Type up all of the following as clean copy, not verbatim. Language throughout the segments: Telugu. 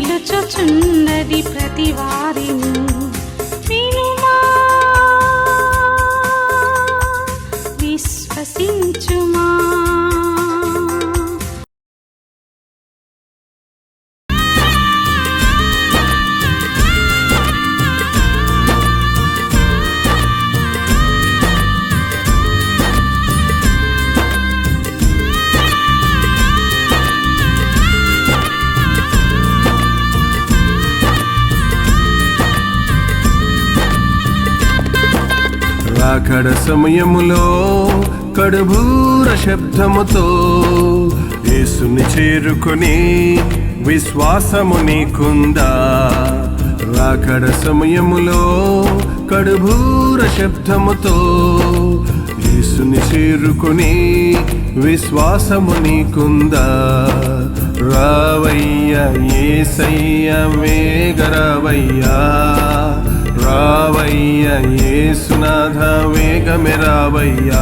పిలుచుచున్నది ప్రతి వారిని వినుమా, విశ్వసించుమా. రాకడ సమయములో కడుబూర శబ్దముతో యేసుని చేరుకొని విశ్వాసము నీకుందా? రాకడ సమయములో కడుబూర శబ్దముతో యేసుని చేరుకొని విశ్వాసము నీకుందా? రావయ్యా యేసయ్యా వేగరావయ్యా, రావయ్యా యేసునాథ వేగమే రావయ్యా,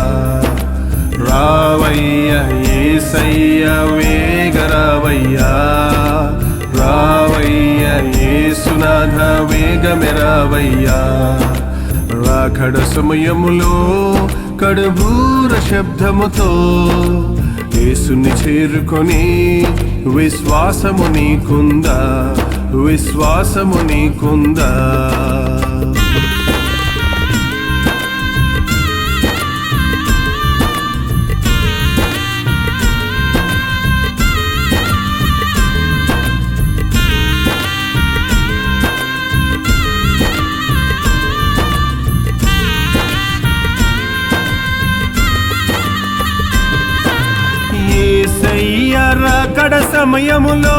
రావయ్యా యేసయ్యా వేగరావయ్యా, రావయ్యా యేసునాథ వేగమే రావయ్యా. రాకడ సమయములో కడుబూర శబ్దముతో యేసుని చేరుకొని విశ్వాసము నీకుందా? విశ్వాసము నీకుందా? యేసయ్యా రాకడ సమయములో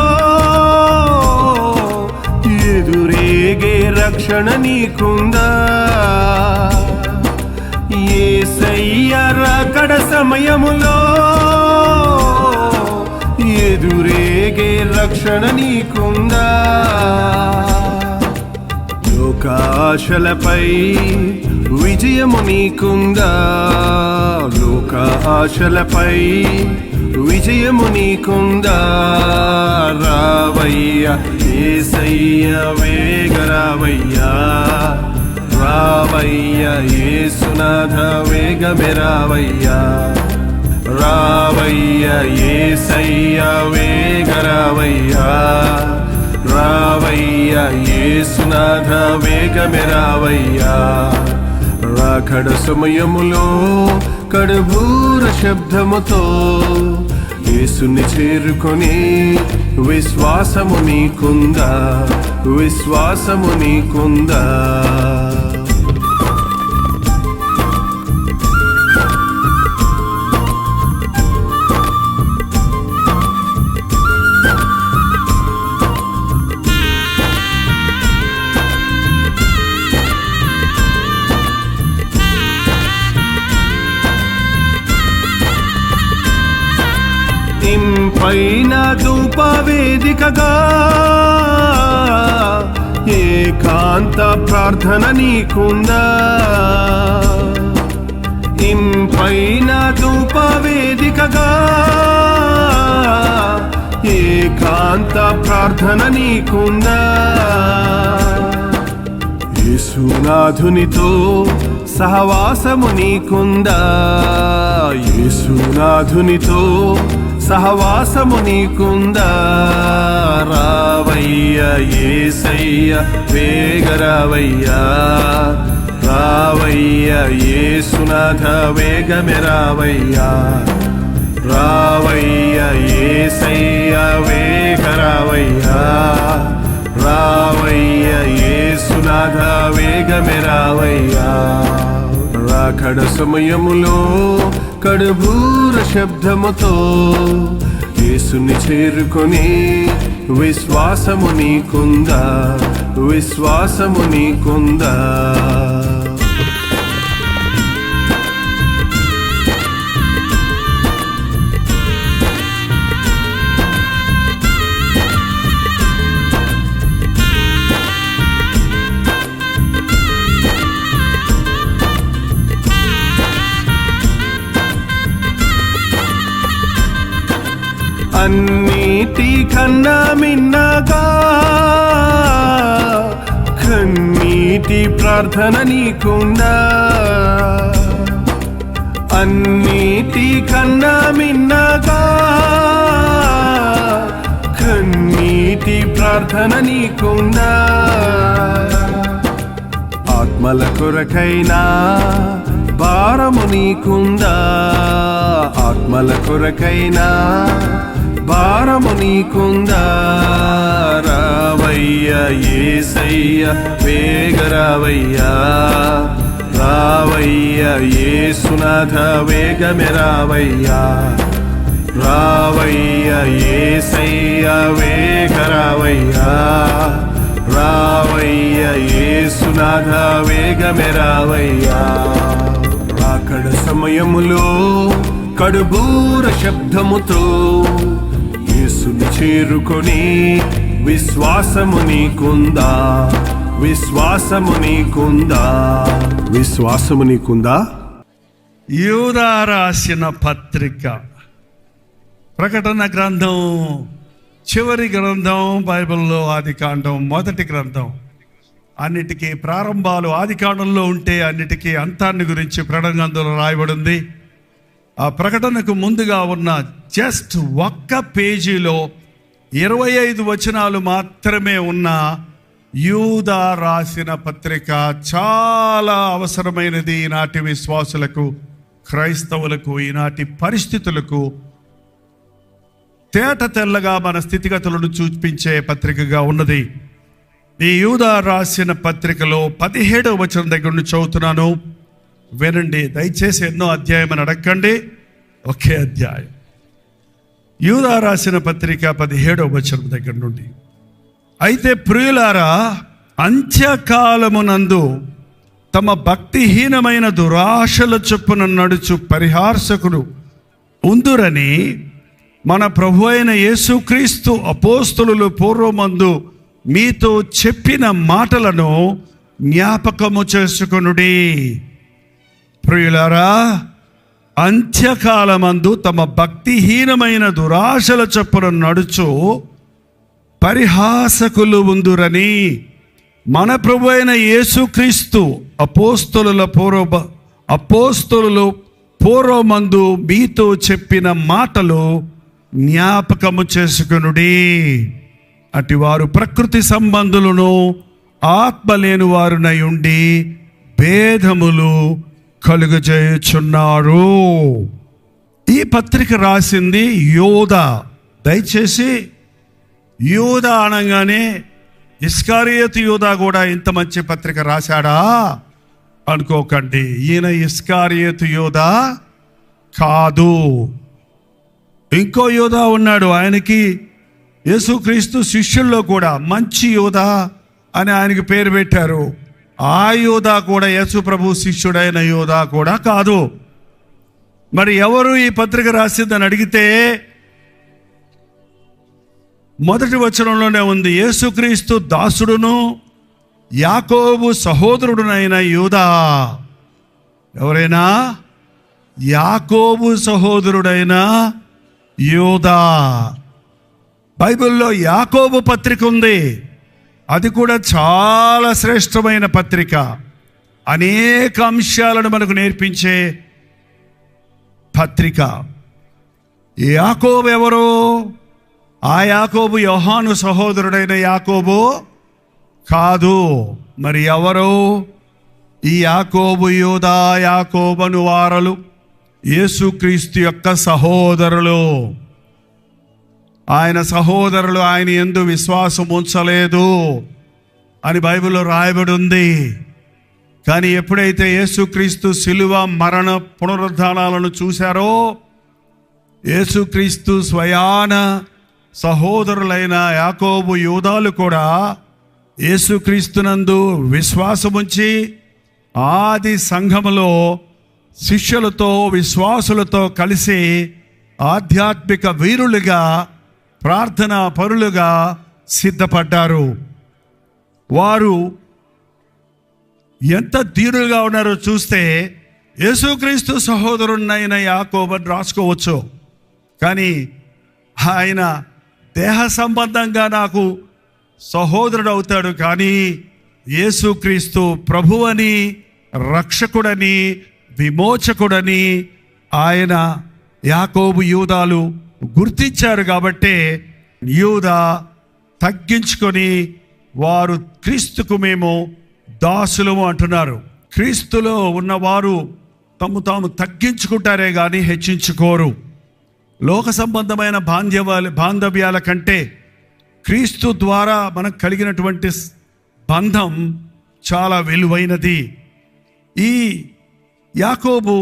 ఎదురేగే రక్షణ నీకుందా? యేసయ్యా రాకడ సమయములో ఎదురేగే రక్షణ నీకుందా? లోకాశలపై విజయము నీకుందా? లోకాశలపై విజయము నీకుందా? రావయ్యా యేసయ్యా వేగరావయ్యా, రావయ్యా యేసునాథ వేగమే రావయ్యా, రావయ్యా యేసయ్యా వేగరావయ్యా, రావయ్యా యేసునాథ వేగమే రావయ్యా. రాకడ సమయములో కడుబూర శబ్దముతో యేసుని చేరుకొని విశ్వాసము నీకుందా? విశ్వాసము నీకుందా? ఇంపైన ధూప వేదికగా ఏకాంత ప్రార్థన నీకుందా? ఇంపైన ధూప వేదికగా ఏకాంత ప్రార్థన నీకుందా? యేసునాథునితో సహవాసము నీకుందా? యేసునాథునితో సహవాసము నీకుందా? రావయ్యా యేసయ్య వేగరావయ్యా, రావయ్యా యేసునాథ వేగమే రావయ్యా, రావయ్యా యేసయ్య వేగరావయ్యా, రావయ్యా యేసునాథ వేగమే రావయ్యా. రాకడ సమయములో కడుబూర శబ్దముతో యేసుని చేరుకొని విశ్వాసము నీకుందా? విశ్వాసము నీకుందా? అన్నిటి కన్నా మిన్నగా కన్నీటి ప్రార్థన నీకుందా? అన్నిటి కన్నా మిన్నగా కన్నీటి ప్రార్థన నీకుందా? ఆత్మల కొరకైనా భారము నీకుందా? ఆత్మల కొరకైనా భారము నీకుందా? రావయ్యా యేసయ్య వేగరావయ్యా, రావయ్యా యేసునాథ వేగమే రావయ్యా, రావయ్యా యేసయ్య వేగరావయ్యా, రావయ్యా యేసునాథ వేగమే రావయ్యా. రాకడ సమయములో కడుబూర శబ్దముతో యేసుని చేరుకొని విశ్వాసము నీకుందా? విశ్వాసము నీకుందా? విశ్వాసము నీకుందా? యూదా రాసిన పత్రిక, ప్రకటన గ్రంథం చివరి గ్రంథం, బైబిల్లో ఆదికాండం మొదటి గ్రంథం. అన్నిటికీ ప్రారంభాలు ఆదికాండంలో ఉంటే అన్నిటికీ అంతాన్ని గురించి ప్రకటన గ్రంథంలో రాయబడింది. ఆ ప్రకటనకు ముందుగా ఉన్న జస్ట్ ఒక్క పేజీలో 25 వచనాలు మాత్రమే ఉన్న యూదా రాసిన పత్రిక చాలా అవసరమైనది ఈనాటి విశ్వాసులకు, క్రైస్తవులకు, ఈనాటి పరిస్థితులకు తేట తెల్లగా మన స్థితిగతులను చూపించే పత్రికగా ఉన్నది. ఈ యూదా రాసిన పత్రికలో 17వ వచనం దగ్గర నుండి చదువుతున్నాను, వినండి. దయచేసి ఎన్నో అధ్యాయం అని అడగండి, ఒకే అధ్యాయం. యూదా రాసిన పత్రిక 17వ వచనం దగ్గర నుండి. అయితే ప్రియులారా, అంత్యకాలమునందు తమ భక్తిహీనమైన దురాశల చొప్పున నడుచు పరిహాసకులు ఉందురని మన ప్రభు అయిన యేసుక్రీస్తు అపోస్తలులు పూర్వమందు మీతో చెప్పిన మాటలను జ్ఞాపకము చేసుకొనుడి. ప్రియులారా, అంత్యకాలమందు తమ భక్తిహీనమైన దురాశల చొప్పున నడుచు పరిహాసకులు ఉందురని మన ప్రభు అయిన యేసుక్రీస్తు అపోస్తలులు పూర్వమందు మీతో చెప్పిన మాటలు జ్ఞాపకము చేసుకొనుడి. అటివారు ప్రకృతి సంబంధులను ఆత్మ లేని వారునై ఉండి భేదములు కలుగజేయుచున్నారు. ఈ పత్రిక రాసింది యోధా. దయచేసి యోధా అనగానే ఇస్కారియోతు యోధా కూడా ఇంత మంచి పత్రిక రాశాడా అనుకోకండి. ఈయన ఇస్కారియోతు యోధా కాదు, ఇంకో యోధా ఉన్నాడు. ఆయనకి యేసుక్రీస్తు శిష్యుల్లో కూడా మంచి యోధా అని ఆయనకి పేరు పెట్టారు. ఆ యోధా కూడా యేసు ప్రభు శిష్యుడైన యోధా కూడా కాదు. మరి ఎవరు ఈ పత్రిక రాసిందని అడిగితే మొదటి వచనంలోనే ఉంది, యేసుక్రీస్తు దాసుడును యాకోబు సహోదరుడునైన యూదా. ఎవరైనా? యాకోబు సహోదరుడైన యూదా. బైబిల్లో యాకోబు పత్రిక ఉంది. అది కూడా చాలా శ్రేష్టమైన పత్రిక. అనేక అంశాలను మనకు నేర్పించే పత్రిక. యాకోబు ఎవరు? ఆ యాకోబు యోహాను సహోదరుడైన యాకోబు కాదు. మరి ఎవరు? ఈ యాకోబు, యూదా, యాకోబను వారలు యేసుక్రీస్తు యొక్క సహోదరులు. ఆయన సహోదరులు ఆయన యందు విశ్వాసం ఉంచలేదు అని బైబిల్లో రాయబడి ఉంది. కానీ ఎప్పుడైతే యేసుక్రీస్తు శిలువ, మరణ, పునరుద్ధానాలను చూశారో, యేసుక్రీస్తు స్వయాన సహోదరులైన యాకోబు, యూదాలు కూడా యేసుక్రీస్తునందు విశ్వాసముంచి ఆది సంఘములో శిష్యులతో, విశ్వాసులతో కలిసి ఆధ్యాత్మిక వీరులుగా, ప్రార్థనా పరులుగా సిద్ధపడ్డారు. వారు ఎంత ధీరులుగా ఉన్నారో చూస్తే యేసుక్రీస్తు సహోదరునైన యాకోబుని రాసుకోవచ్చు. కానీ ఆయన దేహ సంబంధంగా నాకు సహోదరుడు అవుతాడు, కానీ యేసుక్రీస్తు ప్రభువని, రక్షకుడని, విమోచకుడని ఆయన యాకోబు, యూదాలు గుర్తించారు. కాబట్టే యూదా తగ్గించుకొని వారు క్రీస్తుకు మేము దాసులము అంటున్నారు. క్రీస్తులో ఉన్నవారు తాము తగ్గించుకుంటారే కానీ హెచ్చించుకోరు. లోక సంబంధమైన బాంధవ్యాల కంటే క్రీస్తు ద్వారా మనకు కలిగినటువంటి బంధం చాలా విలువైనది. ఈ యాకోబు,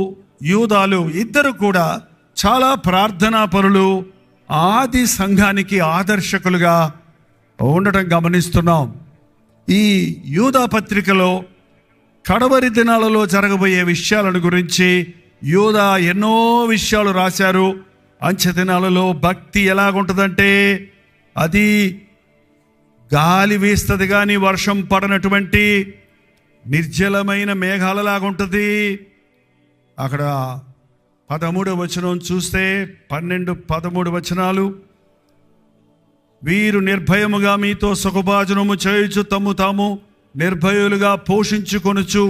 యూదాలు ఇద్దరు కూడా చాలా ప్రార్థనా పరులు, ఆది సంఘానికి ఆదర్శకులుగా ఉండటం గమనిస్తున్నాం. ఈ యూదా పత్రికలో కడవరి దినాలలో జరగబోయే విషయాలను గురించి యూదా ఎన్నో విషయాలు రాశారు. అంచె దినాలలో భక్తి ఎలాగుంటుందంటే, అది గాలి వీస్తుంది కానీ వర్షం పడనటువంటి నిర్జలమైన మేఘాలలాగుంటుంది. అక్కడ 13వ వచనం చూస్తే 12-13 వచనాలు, వీరు నిర్భయముగా మీతో సుఖభాజనము చేయుచు తమ్ము తాము నిర్భయులుగా పోషించుకొనుచు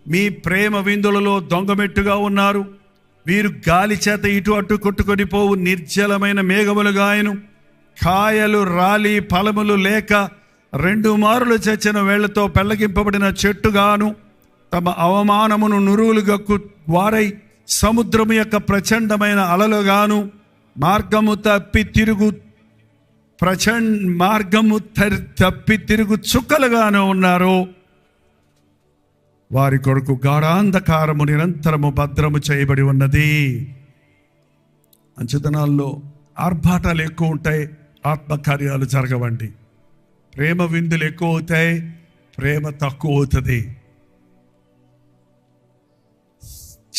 మీ ప్రేమ విందులలో దొంగమెట్టుగా ఉన్నారు. వీరు గాలి చేత ఇటు అటు కొట్టుకొని పోవు నిర్జలమైన మేఘములుగాయను, కాయలు రాలి ఫలములు లేక 2 మారులు చచ్చిన వేళ్లతో పెళ్లగింపబడిన చెట్టుగాను, తమ అవమానమును నురువులుగక్కు వారై సముద్రము యొక్క ప్రచండమైన అలలుగాను, మార్గము తప్పి తిరుగు చుక్కలుగాను ఉన్నారు. వారి కొరకు గాఢాంధకారము నిరంతరము భద్రము చేయబడి ఉన్నది. అంచెతనాల్లో ఆర్భాటాలు ఎక్కువ ఉంటాయి, ఆత్మకార్యాలు జరగవండి. ప్రేమ విందులు ఎక్కువ అవుతాయి, ప్రేమ తక్కువ అవుతుంది.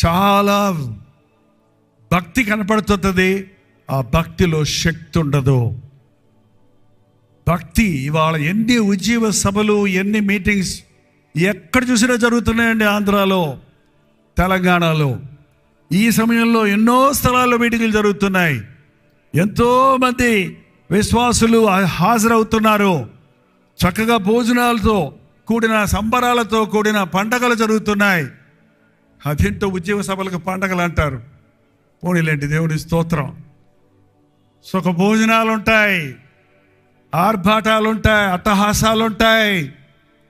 చాలా భక్తి కనపడుతుంది, ఆ భక్తిలో శక్తి ఉండదు. భక్తి ఇవాళ ఎన్ని ఉజ్జీవ సభలు, ఎన్ని మీటింగ్స్ ఎక్కడ చూసినా జరుగుతున్నాయండి. ఆంధ్రాలో, తెలంగాణలో ఈ సమయంలో ఎన్నో స్థలాల్లో మీటింగులు జరుగుతున్నాయి. ఎంతోమంది విశ్వాసులు హాజరవుతున్నారు. చక్కగా భోజనాలతో కూడిన, సంబరాలతో కూడిన పండగలు జరుగుతున్నాయి. అదేంటో ఉద్యోగ సభలకు పండగలు అంటారు. పోనీలేండి, దేవుని స్తోత్రం. సుఖ భోజనాలు ఉంటాయి, ఆర్భాటాలు ఉంటాయి, అట్టహాసాలు ఉంటాయి.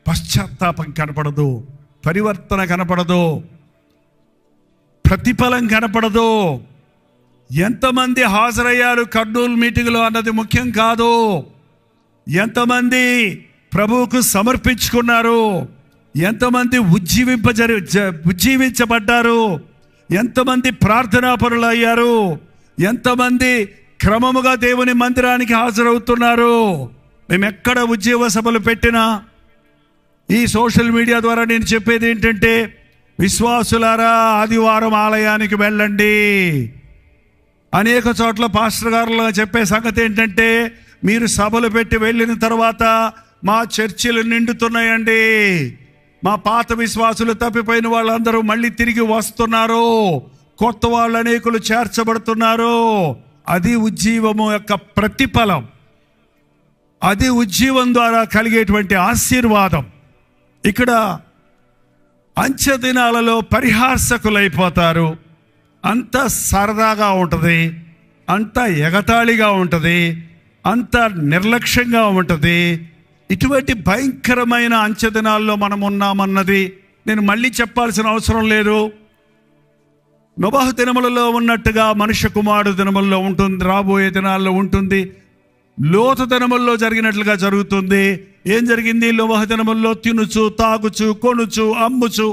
పశ్చాత్తాపం కనపడదు, పరివర్తన కనపడదు, ప్రతిఫలం కనపడదు. ఎంతమంది హాజరయ్యారు కర్నూలు మీటింగ్లో అన్నది ముఖ్యం కాదు. ఎంతమంది ప్రభువుకు సమర్పించుకున్నారు, ఎంతమంది ఉజ్జీవించబడ్డారు, ఎంతమంది ప్రార్థనా పరులు అయ్యారు, ఎంతమంది క్రమముగా దేవుని మందిరానికి హాజరవుతున్నారు. మేము ఎక్కడ ఉద్యోగ సభలు పెట్టినా ఈ సోషల్ మీడియా ద్వారా నేను చెప్పేది ఏంటంటే, విశ్వాసులారా ఆదివారం ఆలయానికి వెళ్ళండి. అనేక చోట్ల పాస్టర్ గారులు చెప్పే సంగతి ఏంటంటే, మీరు సభలు పెట్టి వెళ్ళిన తర్వాత మా చర్చిలు నిండుతున్నాయండి, మా పాత విశ్వాసులు తప్పిపోయిన వాళ్ళందరూ మళ్ళీ తిరిగి వస్తున్నారు, కొత్త వాళ్ళు అనేకులు చేర్చబడుతున్నారు. అది ఉజ్జీవము యొక్క ప్రతిఫలం, అది ఉజ్జీవం ద్వారా కలిగేటువంటి ఆశీర్వాదం. ఇక్కడ అంచె దినాలలో పరిహాసకులైపోతారు, అంత సరదాగా ఉంటుంది, అంత ఎగతాళిగా ఉంటుంది, అంత నిర్లక్ష్యంగా ఉంటుంది. ఇటువంటి భయంకరమైన అంచె దినాల్లో మనం ఉన్నామన్నది నేను మళ్ళీ చెప్పాల్సిన అవసరం లేదు. నోబహు దినములలో ఉన్నట్టుగా మనుష్య కుమారుడు దినముల్లో ఉంటుంది, రాబోయే దినాల్లో ఉంటుంది. లోతు దినముల్లో జరిగినట్లుగా జరుగుతుంది. ఏం జరిగింది? నోబహు దినముల్లో తినుచు, తాగుచు, కొనుచు, అమ్ముచు,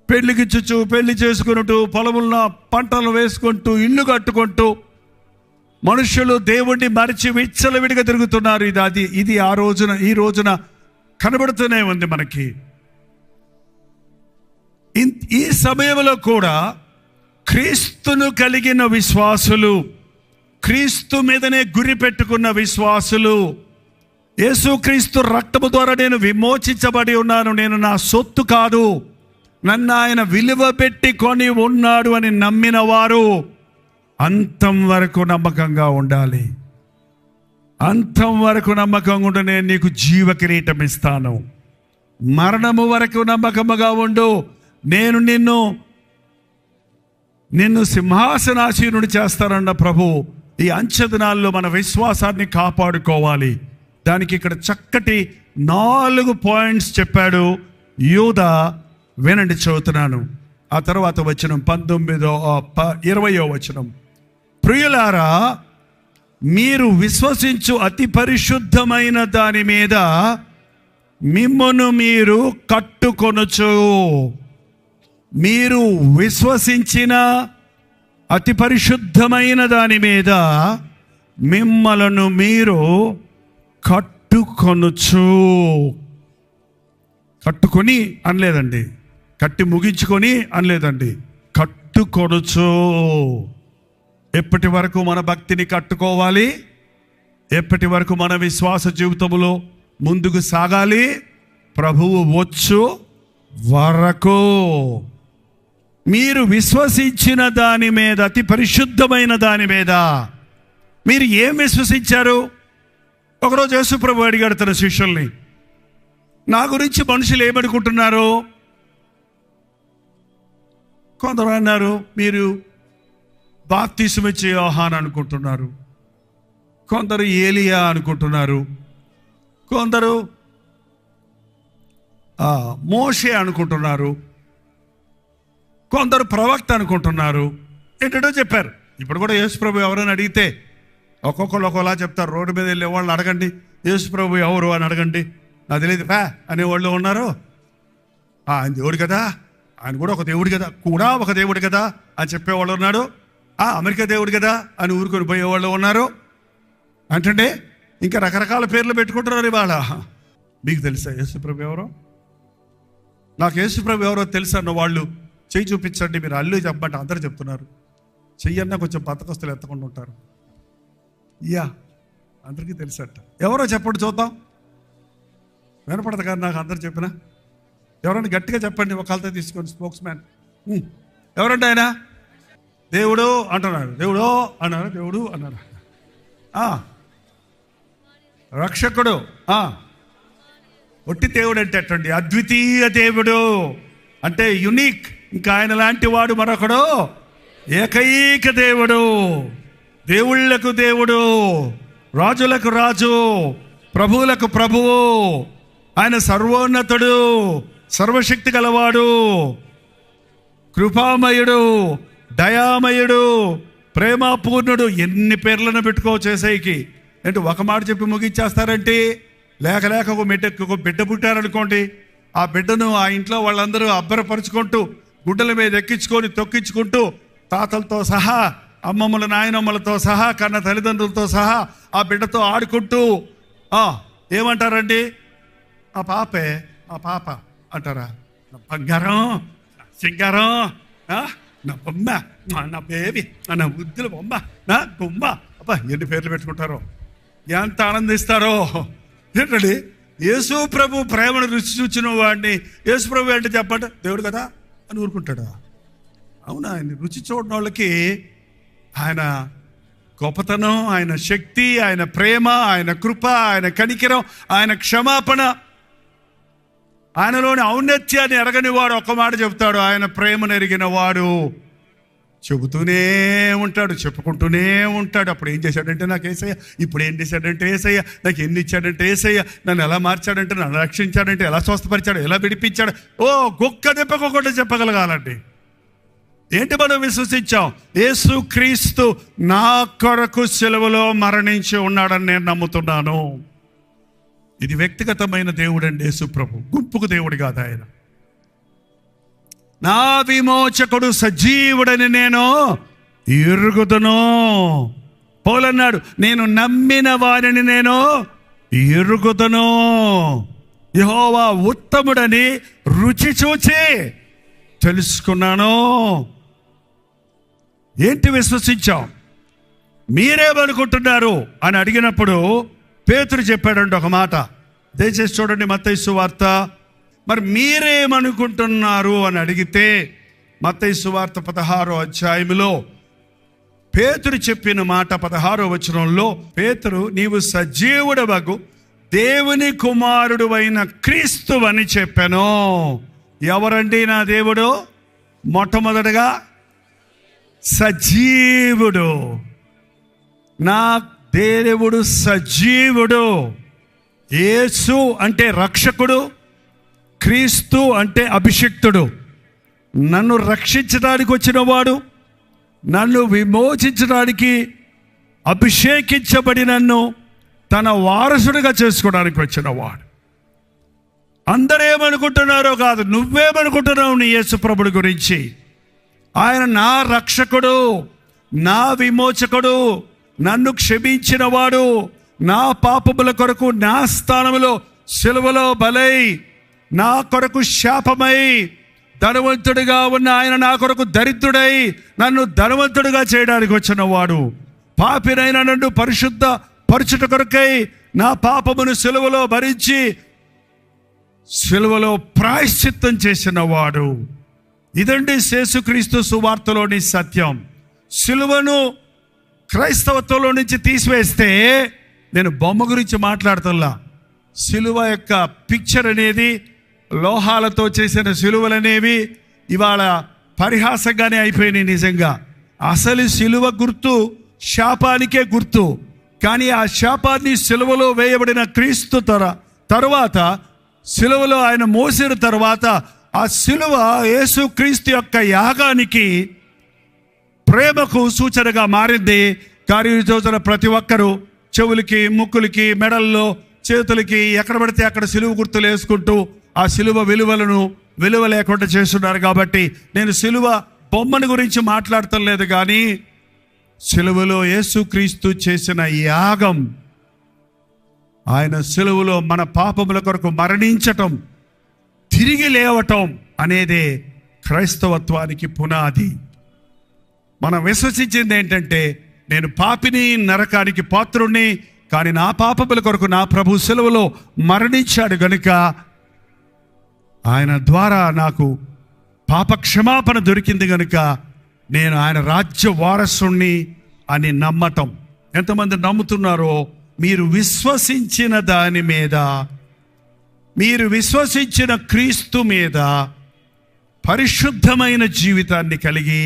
పెళ్లికిచ్చుచు, పెళ్లి చేసుకుంటూ, పొలముల్లో పంటలు వేసుకుంటూ, ఇల్లు కట్టుకుంటూ మనుషులు దేవుణ్ణి మరిచి విచ్చలవిడిగా తిరుగుతున్నారు. ఇది ఈ రోజున కనబడుతూనే ఉంది మనకి. ఈ సమయంలో కూడా క్రీస్తును కలిగిన విశ్వాసులు, క్రీస్తు మీదనే గురి పెట్టుకున్న విశ్వాసులు, యేసుక్రీస్తు రక్తము ద్వారా నేను విమోచించబడి ఉన్నాను, నేను నా సొత్తు కాదు, నన్ను ఆయన విలువ పెట్టి కొని ఉన్నాడు అని నమ్మిన వారు అంతం వరకు నమ్మకంగా ఉండాలి. అంతం వరకు నమ్మకంగా ఉండి నేను నీకు జీవ కిరీటం ఇస్తాను. మరణము వరకు నమ్మకముగా ఉండు, నేను నిన్ను సింహాసనాసీనుడు చేస్తానన్న ప్రభు. ఈ అంచె దినాల్లో మన విశ్వాసాన్ని కాపాడుకోవాలి. దానికి ఇక్కడ చక్కటి 4 పాయింట్స్ చెప్పాడు యూదా. వినండి, చదువుతున్నాను. ఆ తర్వాత వచనం 20వ వచనం. ప్రియులారా, మీరు విశ్వసించు అతి పరిశుద్ధమైన దాని మీద మిమ్మును మీరు కట్టుకొనుచు. మీరు విశ్వసించిన అతి పరిశుద్ధమైన దాని మీద మిమ్మలను మీరు కట్టుకొనుచు. కట్టుకొని అనలేదండి, కట్టి ముగించుకొని అనలేదండి, కట్టుకొనుచు. ఎప్పటి వరకు మన భక్తిని కట్టుకోవాలి? ఎప్పటి వరకు మన విశ్వాస జీవితంలో ముందుకు సాగాలి? ప్రభువు వచ్చు వరకు. మీరు విశ్వసించిన దాని మీద, అతి పరిశుద్ధమైన దాని మీద మీరు ఏం విశ్వసించారు? ఒకరోజు యేసు ప్రభు అడిగాడు తన శిష్యుల్ని, నా గురించి మనుషులు ఏమనుకుంటున్నారు? కొందరు అన్నారు, మీరు బాప్తిసమిచ్చే యోహాను అనుకుంటున్నారు, కొందరు ఏలియా అనుకుంటున్నారు, కొందరు మోషే అనుకుంటున్నారు, కొందరు ప్రవక్త అనుకుంటున్నారు. ఏంటంటో చెప్పారు. ఇప్పుడు కూడా యేసు ప్రభు ఎవరైనా అడిగితే ఒక్కొక్కరు ఒకలా చెప్తారు. రోడ్డు మీద వెళ్ళే వాళ్ళని అడగండి, యేసు ప్రభు ఎవరు అని అడగండి, నాకు తెలియదు అనేవాళ్ళు ఉన్నారు. ఆయన దేవుడు కదా, ఆయన కూడా ఒక దేవుడు కదా, కూడా ఒక దేవుడు కదా అని చెప్పేవాళ్ళు ఉన్నాడు. అమెరికా దేవుడు కదా అని ఊరుకొని పోయేవాళ్ళు ఉన్నారు. అంటే ఇంకా రకరకాల పేర్లు పెట్టుకుంటున్నారు ఇవాళ. మీకు తెలుసా యేసుప్రభు ఎవరో? నాకు యేసుప్రభు ఎవరో తెలుసా అన్న వాళ్ళు చెయ్యి చూపించండి. మీరు అల్లు చెప్పండి, అందరూ చెప్తున్నారు. చెయ్యన్నా కొంచెం బతకస్తులు ఎత్తకుండా ఉంటారు. అందరికీ తెలుసట. ఎవరో చెప్పండి చూద్దాం. వినపడదు కానీ నాకు అందరు చెప్పినా. ఎవరైనా గట్టిగా చెప్పండి, ఒకళ్ళతో తీసుకొని స్పోక్స్ మ్యాన్. ఎవరంటే ఆయన దేవుడు అంటున్నారు, దేవుడు అన్నారు, దేవుడు అన్నారు. రక్షకుడు, ఒట్టి దేవుడు అంటే అట్టండి, అద్వితీయ దేవుడు అంటే యునిక్. ఇంకా ఆయన లాంటి వాడు మరొకడు, ఏకైక దేవుడు, దేవుళ్లకు దేవుడు, రాజులకు రాజు, ప్రభువులకు ప్రభువు. ఆయన సర్వోన్నతుడు, సర్వశక్తి గలవాడు, కృపామయుడు, దయామయుడు, ప్రేమపూర్ణుడు. ఎన్ని పేర్లను పెట్టుకోవచ్చు ఏసైకి. అంటే ఒక మాట చెప్పి ముగించేస్తారంటే, లేక ఒక బిడ్డ పుట్టారనుకోండి, ఆ బిడ్డను ఆ ఇంట్లో వాళ్ళందరూ అబ్బరపరుచుకుంటూ గుడ్డల మీద ఎక్కించుకొని తొక్కించుకుంటూ తాతలతో సహా, అమ్మమ్మల నాయనమ్మలతో సహా, కన్న తల్లిదండ్రులతో సహా ఆ బిడ్డతో ఆడుకుంటూ ఏమంటారండి? ఆ పాపే, ఆ పాప అంటారా? నా బంగారం, నా సింగారం, నా బొమ్మ, నా బేబీ, నా ఉద్దుల బొమ్మ, నా బొమ్మ. అబ్బా ఎన్ని పేర్లు పెట్టుకుంటారో, ఎంత ఆనందిస్తారో. ఏంటండి యేసు ప్రభు ప్రేమను రుచి చూచిన వాడిని యేసు ప్రభు అంటే చెప్పండి దేవుడు కదా అని ఊరుకుంటాడా? అవునా? ఆయన రుచి చూడని వాళ్ళకి ఆయన గొప్పతనం, ఆయన శక్తి, ఆయన ప్రేమ, ఆయన కృప, ఆయన కనికిరం, ఆయన క్షమాపణ, ఆయనలోని ఔన్నత్యాన్ని ఎరగని వాడు ఒక్క మాట చెప్తాడు, ఆయన ప్రేమను ఎరిగిన వాడు. చెబుతూనే ఉంటాడు, చెప్పుకుంటూనే ఉంటాడు. అప్పుడు ఏం చేశాడంటే నాకు ఏసయ్య, ఇప్పుడు ఏం చేశాడంటే ఏసయ్య, నాకు ఎన్ని ఇచ్చాడంటే ఏసయ్య, నన్ను ఎలా మార్చాడంటే, నన్ను రక్షించాడంటే, ఎలా స్వస్థపరిచాడు, ఎలా విడిపించాడు. ఓ గొక్క దెబ్బకొకటి చెప్పగలగాలండి. ఏంటి మనం విశ్వసించాం? యేసు క్రీస్తు నా కొరకు సిలువలో మరణించి ఉన్నాడని నేను నమ్ముతున్నాను. ఇది వ్యక్తిగతమైన దేవుడు అండి యేసు ప్రభు, గుంపుకు దేవుడు కాదు ఆయన. నా విమోచకుడు సజీవుడని నేను ఎరుగుదును. పౌలన్నాడు, నేను నమ్మిన వారిని నేను ఎరుగుదును. యెహోవా ఉత్తముడని రుచి చూచి తెలుసుకున్నాను. ఏంటి విశ్వసించాం? మీరేమనుకుంటున్నారు అని అడిగినప్పుడు పేతురు చెప్పాడండి ఒక మాట. దయచేసి చూడండి మత్తయి సువార్త. మరి మీరేమనుకుంటున్నారు అని అడిగితే మత్తయి సువార్త 16వ అధ్యాయంలో పేతురు చెప్పిన మాట 16వ వచనంలో, పేతురు నీవు సజీవుడవగు దేవుని కుమారుడు అయిన క్రీస్తు అని చెప్పాను. ఎవరండి నా దేవుడు? మొట్టమొదటగా సజీవుడు. నా దేవుడు సజీవుడు. యేసు అంటే రక్షకుడు, క్రీస్తు అంటే అభిషిక్తుడు. నన్ను రక్షించడానికి వచ్చిన వాడు, నన్ను విమోచించడానికి అభిషేకించబడి నన్ను తన వారసుడిగా చేసుకోవడానికి వచ్చిన వాడు. అందరేమనుకుంటున్నారో కాదు, నువ్వేమనుకుంటున్నావు నీ యేసు ప్రభుడి గురించి? ఆయన నా రక్షకుడు, నా విమోచకుడు, నన్ను క్షమించిన వాడు, నా పాపముల కొరకు నా స్థానంలో సిలువలో బలై నా కొరకు శాపమై ధనవంతుడిగా ఉన్న ఆయన నా కొరకు దరిద్రుడై నన్ను ధనవంతుడిగా చేయడానికి వచ్చిన వాడు. పాపినైన నన్ను పరిశుద్ధ పరచుట కొరకై నా పాపమును సిలువలో భరించి సిలువలో ప్రాయశ్చిత్తం చేసిన వాడు. ఇదండి యేసుక్రీస్తు సువార్తలోని సత్యం. సిలువను క్రైస్తవత్వంలో నుంచి తీసివేస్తే, నేను బొమ్మ గురించి మాట్లాడుతున్నా, సిలువ యొక్క పిక్చర్ అనేది, లోహాలతో చేసిన సిలువలనేవి ఇవాళ పరిహాసంగానే అయిపోయినాయి. నిజంగా అసలు సిలువ గుర్తు శాపానికే గుర్తు. కానీ ఆ శాపాన్ని సిలువలో వేయబడిన క్రీస్తు తరువాత, సిలువలో ఆయన మోసిన తర్వాత, ఆ సిలువ యేసు క్రీస్తు యొక్క యాగానికి, ప్రేమకు సూచనగా మారింది. కానీ ఈ రోజున ప్రతి ఒక్కరూ చెవులకి, ముక్కులకి, మెడల్లో, చేతులకి ఎక్కడ పడితే అక్కడ సిలువ గుర్తులు వేసుకుంటూ ఆ సిలువ విలువ లేకుండా చేస్తున్నారు. కాబట్టి నేను సిలువ బొమ్మను గురించి మాట్లాడటం లేదు, కానీ సిలువలో యేసుక్రీస్తు చేసిన యాగం, ఆయన సిలువలో మన పాపముల కొరకు మరణించటం, తిరిగి లేవటం అనేదే క్రైస్తవత్వానికి పునాది. మనం విశ్వసించింది ఏంటంటే, నేను పాపిని, నరకానికి పాత్రుణ్ణి, కానీ నా పాపముల కొరకు నా ప్రభు సిలువలో మరణించాడు గనుక ఆయన ద్వారా నాకు పాప క్షమాపణ దొరికింది గనుక నేను ఆయన రాజ్య వారసుణ్ణి అని నమ్మటం. ఎంతమంది నమ్ముతున్నారో? మీరు విశ్వసించిన దాని మీద, మీరు విశ్వసించిన క్రీస్తు మీద పరిశుద్ధమైన జీవితాన్ని కలిగి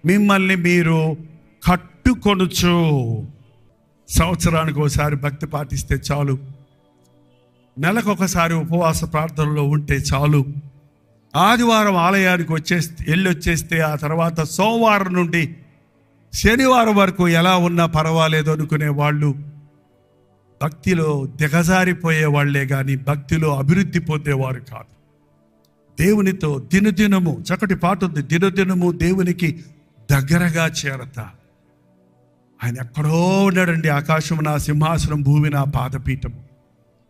మిమ్మల్ని మీరు కట్టుకొనుచు. సంవత్సరానికి ఒకసారి భక్తి పాటిస్తే చాలు, నెలకొకసారి ఉపవాస ప్రార్థనలో ఉంటే చాలు, ఆదివారం ఆలయానికి వెళ్ళొచ్చేస్తే ఆ తర్వాత సోమవారం నుండి శనివారం వరకు ఎలా ఉన్నా పర్వాలేదు అనుకునే వాళ్ళు భక్తిలో దిగజారిపోయే వాళ్లే కానీ భక్తిలో అభివృద్ధి పొందేవారు కాదు. దేవునితో దినదినము, చక్కటి పాట ఉంది, దినదినము దేవునికి దగ్గరగా చేరతా. ఆయన ఎక్కడో ఉన్నాడండి. ఆకాశము నా సింహాసనం, భూమి నా పాదపీఠము.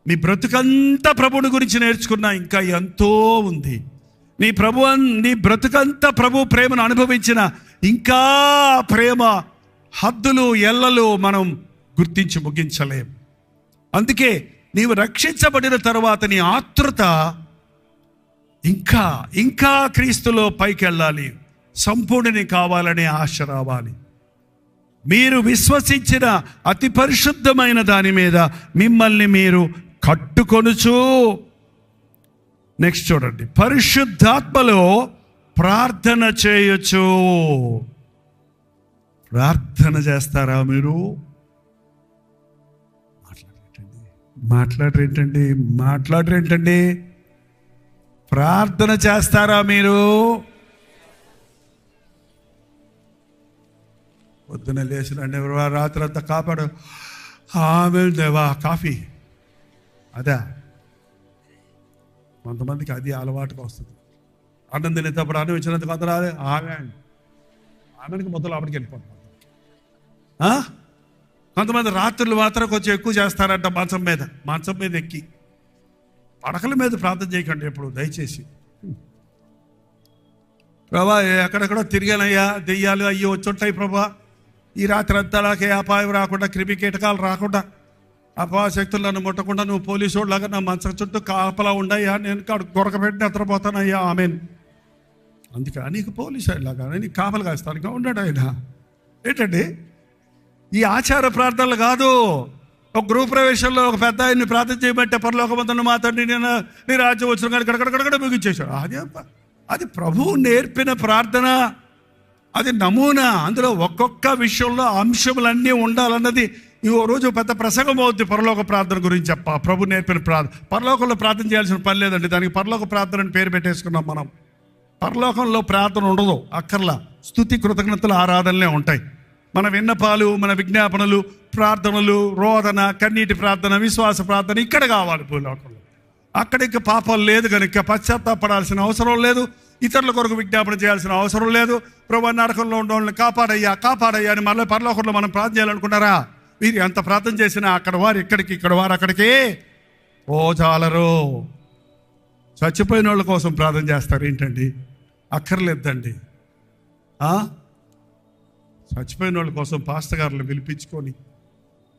నీ బ్రతుకంతా ప్రభుని గురించి నేర్చుకున్నా ఇంకా ఎంతో ఉంది. నీ బ్రతుకంతా ప్రభు ప్రేమను అనుభవించిన ఇంకా ప్రేమ హద్దులు, ఎల్లలు మనం గుర్తించి ముగించలేం. అందుకే నీవు రక్షించబడిన తర్వాత నీ ఆతృత ఇంకా ఇంకా క్రీస్తులో పైకి వెళ్ళాలి, సంపూర్ణని కావాలనే ఆశ రావాలి. మీరు విశ్వసించిన అతి పరిశుద్ధమైన దాని మీద మిమ్మల్ని మీరు కట్టుకొనుచు. నెక్స్ట్ చూడండి, పరిశుద్ధాత్మలో ప్రార్థన చేయొచ్చు. ప్రార్థన చేస్తారా మీరు? మాట్లాడరేంటండి? ప్రార్థన చేస్తారా మీరు? పొద్దున లేచినండి, రాత్రి అంతా కాపాడు ఆమె దేవా కాఫీ, అదా కొంతమందికి అది అలవాటుగా వస్తుంది. అన్నం తినేటప్పుడు అన్నం ఇచ్చినందుకు అందరూ ఆమెకి మొదలు అప్పటికి వెళ్ళిపోతాం. కొంతమంది రాత్రులు మాత్రం కొంచెం ఎక్కువ చేస్తారంట, మంచం మీద ఎక్కి. పడకల మీద ప్రార్థన చేయకండి ఎప్పుడు దయచేసి. ప్రభా ఎక్కడెక్కడో తిరిగానయ్యా, దెయ్యాలు అయ్యి వచ్చుంటాయి ప్రభా, ఈ రాత్రి అంతా నాకే అపాయం రాకుండా, క్రిమి కీటకాలు రాకుండా, అపశక్తులు నన్ను ముట్టకుండా నువ్వు పోలీసు వాళ్ళలాగా నా మంచం చుట్టూ కాపలా ఉండయ్యా, నేను గొరకబెట్టి నిద్రపోతానయ్యా, ఆమెన్. అందుకే నీకు పోలీసు లాగా నీకు కాపలు కాస్తానుగా ఉన్నాడు ఆయన. ఏంటండి ఈ ఆచార ప్రార్థనలు కాదు. ఒక గృహ ప్రవేశంలో ఒక పెద్ద ఆయన్ని ప్రార్థన చేయబట్టే పరలోకమందున్న మా తండ్రి నేను నీ రాజ్యం వచ్చిన కానీ గడగడగడ ముగించేశాడు. అది ప్రభువు నేర్పిన ప్రార్థన, అది నమూనా. అందులో ఒక్కొక్క విషయంలో అంశములన్నీ ఉండాలన్నది ఈ రోజు పెద్ద ప్రసంగం అవుద్ది పరలోక ప్రార్థన గురించి. ప్రభు నేర్పిన ప్రార్థన. పరలోకంలో ప్రార్థన చేయాల్సిన పని లేదండి, దానికి పరలోక ప్రార్థన అని పేరు పెట్టేసుకున్నాం మనం. పరలోకంలో ప్రార్థన ఉండదు, అక్కర్లా. స్తుతి కృతజ్ఞతలు ఆరాధనలే ఉంటాయి. మన విన్నపాలు, మన విజ్ఞాపనలు, ప్రార్థనలు, రోదన, కన్నీటి ప్రార్థన, విశ్వాస ప్రార్థన ఇక్కడ కావాలి భూలోకంలో. అక్కడ ఇంకా పాపాలు లేదు కనుక పశ్చాత్తాపడాల్సిన అవసరం లేదు, ఇతరుల కొరకు విజ్ఞాపన చేయాల్సిన అవసరం లేదు. ప్రభు నరకంలో ఉన్న వాళ్ళని కాపాడయ్యా అని మళ్ళీ పరలోకంలో మనం ప్రార్థన చేయాలనుకున్నారా? మీరు ఎంత ప్రార్థన చేసినా అక్కడ వారు ఇక్కడికి, ఇక్కడ వారు అక్కడికి చాలరు. చచ్చిపోయిన వాళ్ళ కోసం ప్రార్థన చేస్తారు ఏంటండి? అక్కర్లేదండి. చచ్చిపోయిన వాళ్ళ కోసం పాస్టర్ గారులు పిలిపించుకొని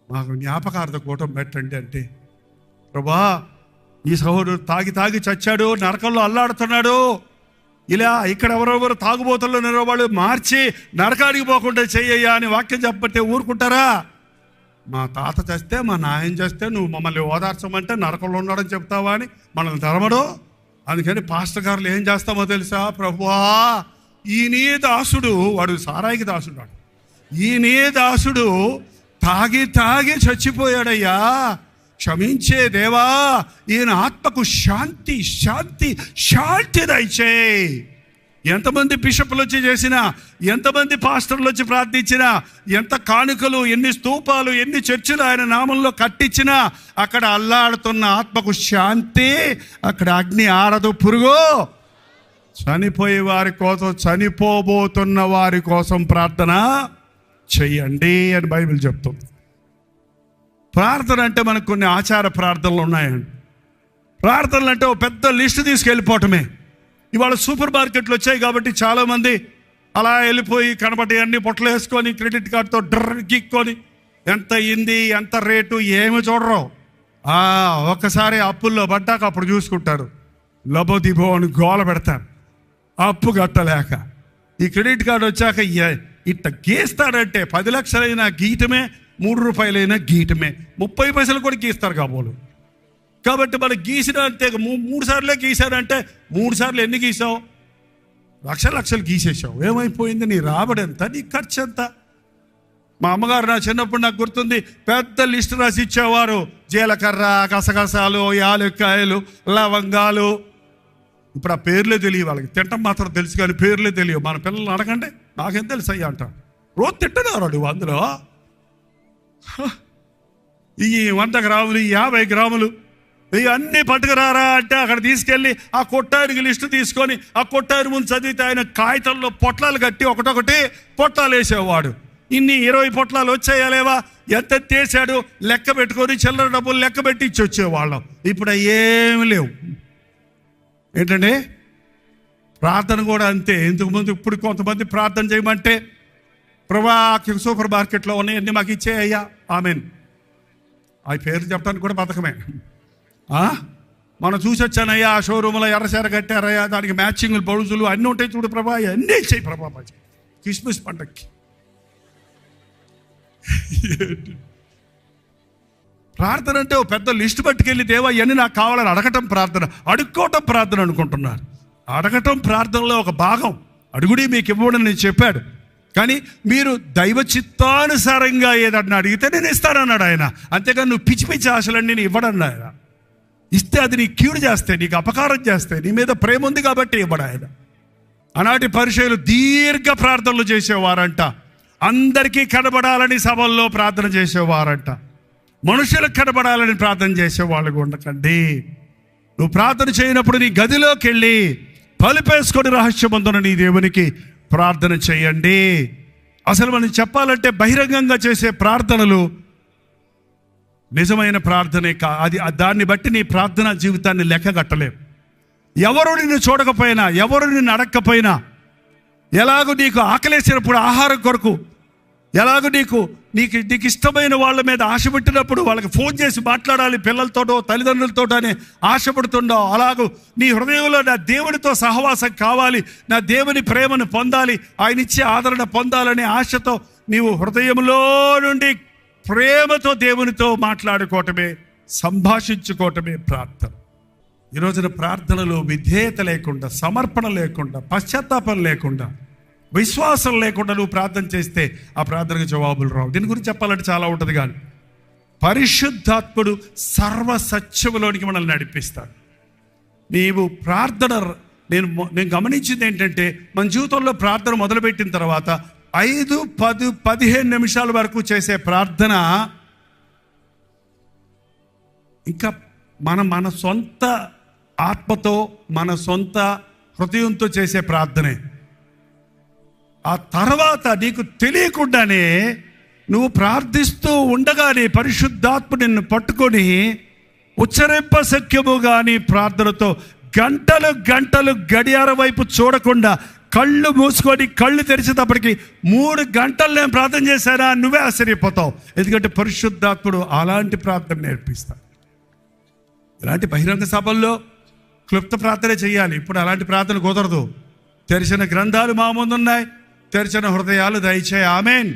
మాకు జ్ఞాపకార్థ కూటం పెట్టండి అంటే, ప్రభా ఈ సహోదరుడు తాగి చచ్చాడు, నరకంలో అల్లాడుతున్నాడు, ఇలా ఇక్కడ ఎవరెవరు తాగుబోతుల్లో నిలబడి మార్చి నరకానికి పోకుండా చెయ్యయ్యా అని వాక్యం చెప్పబట్టే ఊరుకుంటారా? మా తాత చేస్తే, మా నాయన చేస్తే నువ్వు మమ్మల్ని ఓదార్చమంటే నరకంలో ఉన్నాడని చెప్తావా అని మనల్ని తరమడు. అందుకని పాస్టర్ గారులు ఏం చేస్తామో తెలుసా? ప్రభువా ఈయనే దాసుడు, వాడు సారాయికి దాసుడు, ఈయనే దాసుడు తాగి చచ్చిపోయాడయ్యా, క్షమించే దేవా, ఈయన ఆత్మకు శాంతి శాంతి శాంతి దయచేయి. ఎంతమంది బిషపులు వచ్చి చేసినా, ఎంతమంది పాస్టర్లు వచ్చి ప్రార్థించినా, ఎంత కానుకలు, ఎన్ని స్తూపాలు, ఎన్ని చర్చిలు ఆయన నామంలో కట్టించినా అక్కడ అల్లాడుతున్న ఆత్మకు శాంతి, అక్కడ అగ్ని ఆరదు, పురుగు. చనిపోయే వారి కోసం, చనిపోబోతున్న వారి కోసం ప్రార్థన చెయ్యండి అని బైబిల్ చెప్తుంది. ప్రార్థన అంటే మనకు కొన్ని ఆచార ప్రార్థనలు ఉన్నాయండి. ప్రార్థనలు అంటే ఒక పెద్ద లిస్టు తీసుకెళ్ళిపోవటమే. ఇవాళ సూపర్ మార్కెట్లు వచ్చాయి కాబట్టి చాలామంది అలా వెళ్ళిపోయి కనబడి అన్ని పొట్టలు వేసుకొని క్రెడిట్ కార్డుతో డ్రర్ గీక్కొని ఎంత అయింది, ఎంత రేటు ఏమి చూడరు. ఒక్కసారి అప్పుల్లో పడ్డాక అప్పుడు చూసుకుంటారు, లబోదిబో అని గోల పెడతారు అప్పు కట్టలేక. ఈ క్రెడిట్ కార్డు వచ్చాక ఇట్ట గీస్తాడంటే 10 లక్షలైనా గీయటమే, 3 రూపాయలైనా గీయటమే, 30 పైసలు కూడా గీస్తారు కాబోలు. కాబట్టి మనకు గీసిన అంటే 3 సార్లే గీసాడంటే 3 సార్లు ఎన్ని గీసావు? లక్షలు గీసేసావు. ఏమైపోయింది? నీ రాబడి ఎంత, నీ ఖర్చు ఎంత? మా అమ్మగారు నా చిన్నప్పుడు నాకు గుర్తుంది, పెద్ద లిస్టు రాసి ఇచ్చేవారు. జీలకర్ర, గసగసాలు, యాలక్కాయలు, లవంగాలు. ఇప్పుడు ఆ పేర్లే తెలియవు వాళ్ళకి, తింటం మాత్రం తెలుసు కానీ పేర్లే తెలియవు. మన పిల్లలు అడగండి, నాకేం తెలుసు అయ్యా అంట. రోజు తింటున్నారు నువ్వు అందులో ఈ 100 గ్రాములు, 50 గ్రాములు ఇవన్నీ పట్టుకురారా అంటే అక్కడ తీసుకెళ్ళి ఆ కొట్టానికి లిస్టు తీసుకొని ఆ కొట్టారి ముందు చదివితే ఆయన కాగితంలో పొట్లాలు కట్టి ఒకటొకటి పొట్లాలు వేసేవాడు. ఇన్ని 20 పొట్లాలు వచ్చేయాలేవా, ఎంత తీసాడు లెక్క పెట్టుకొని చిల్లర డబ్బులు లెక్క పెట్టి ఇచ్చి వచ్చేవాళ్ళం. ఇప్పుడు ఏమి లేవు. ఏంటంటే ప్రార్థన కూడా అంతే. ఇంతకుముందు ఇప్పుడు కొంతమంది ప్రార్థన చేయమంటే, ప్రభా సూపర్ మార్కెట్లో ఉన్నాయన్నీ మాకు ఇచ్చేయ్యా, ఆమెన్. ఆ పేరు చెప్పడానికి కూడా బతకమే. మనం చూసి వచ్చానయ్యా, ఆ షోరూంలో ఎర్రసేర కట్టారయ్యా, దానికి మ్యాచింగ్లు బ్లౌజులు అన్నీ ఉంటాయి చూడు ప్రభా, అన్నీ ఇచ్చాయి ప్రభా క్రిస్మస్ పండక్కి. ప్రార్థన అంటే ఓ పెద్ద లిస్ట్ పట్టుకెళ్ళి దేవా ఇవన్నీ నాకు కావాలని అడగటం ప్రార్థన, అడుక్కోవటం ప్రార్థన అనుకుంటున్నారు. అడగటం ప్రార్థనలో ఒక భాగం. అడుగుడి మీకు ఇవ్వడం నేను చెప్పాడు. కానీ మీరు దైవ చిత్తానుసారంగా ఏదన్నా అడిగితే నేను ఇస్తానన్నాడు ఆయన. అంతేగాని నువ్వు పిచ్చి పిచ్చి ఆశలన్నీ నేను ఇవ్వడన్నా ఆయన. ఇస్తే అది నీ కీడు చేస్తే, నీకు అపకారం చేస్తే, నీ మీద ప్రేమ ఉంది కాబట్టి ఇవ్వడు ఆయన. ఆనాటి పరిచయులు దీర్ఘ ప్రార్థనలు చేసేవారంట. అందరికీ కనబడాలని సభల్లో ప్రార్థన చేసేవారంట. మనుషులకు కనబడాలని ప్రార్థన చేసేవాళ్ళు ఉండకండి. నువ్వు ప్రార్థన చేయనప్పుడు నీ గదిలోకి వెళ్ళి పలుపేసుకొని రహస్యమందున నీ దేవునికి ప్రార్థన చేయండి. అసలు మనం చెప్పాలంటే బహిరంగంగా చేసే ప్రార్థనలు నిజమైన ప్రార్థనే అది దాన్ని బట్టి నీ ప్రార్థనా జీవితాన్ని లెక్క కట్టలేవు. ఎవరు నిన్ను చూడకపోయినా, ఎవరు నిన్ను అడగకపోయినా, ఎలాగో నీకు ఆకలేసినప్పుడు ఆహారం కొరకు, ఎలాగో నీకు ఇష్టమైన వాళ్ళ మీద ఆశ పెట్టినప్పుడు వాళ్ళకి ఫోన్ చేసి మాట్లాడాలి, పిల్లలతోటో తల్లిదండ్రులతోటో అని ఆశపడుతుండో, అలాగూ నీ హృదయంలో నా దేవునితో సహవాసం కావాలి, నా దేవుని ప్రేమను పొందాలి, ఆయన ఇచ్చే ఆదరణ పొందాలనే ఆశతో నీవు హృదయంలో నుండి ప్రేమతో దేవునితో మాట్లాడుకోవటమే, సంభాషించుకోవటమే ప్రార్థన. ఈ రోజున ప్రార్థనలో విధేయత లేకుండా, సమర్పణ లేకుండా, పశ్చాత్తాపం లేకుండా, విశ్వాసం లేకుండా నువ్వు ప్రార్థన చేస్తే ఆ ప్రార్థనకు జవాబులు రావు. దీని గురించి చెప్పాలంటే చాలా ఉంటుంది. కానీ పరిశుద్ధాత్ముడు సర్వసత్యములోనికి మనల్ని నడిపిస్తాడు. నీవు ప్రార్థన నేను గమనించింది ఏంటంటే, మన జీవితంలో ప్రార్థన మొదలుపెట్టిన తర్వాత 5, 10, 15 నిమిషాల వరకు చేసే ప్రార్థన ఇంకా మన సొంత ఆత్మతో, మన సొంత హృదయంతో చేసే ప్రార్థనే. ఆ తర్వాత నీకు తెలియకుండానే నువ్వు ప్రార్థిస్తూ ఉండగానే పరిశుద్ధాత్మ నిన్ను పట్టుకొని ఉచ్చరింప శక్యము కానీ ప్రార్థనతో గంటలు గంటలు గడియార వైపు చూడకుండా కళ్ళు మూసుకొని కళ్ళు తెరిచేటప్పటికి 3 గంటలు నేను ప్రార్థన చేశానా, నువ్వే ఆశ్చర్యపోతావు. ఎందుకంటే పరిశుద్ధాత్ముడు అలాంటి ప్రార్థన నేర్పిస్తాడు. ఇలాంటి బహిరంగ సభల్లో క్లుప్త ప్రార్థన చేయాలి. ఇప్పుడు అలాంటి ప్రార్థన కుదరదు. తెరిచిన గ్రంథాలు మా ముందున్నాయి, తెరిచిన హృదయాలు దయచేయి. ఆమేన్.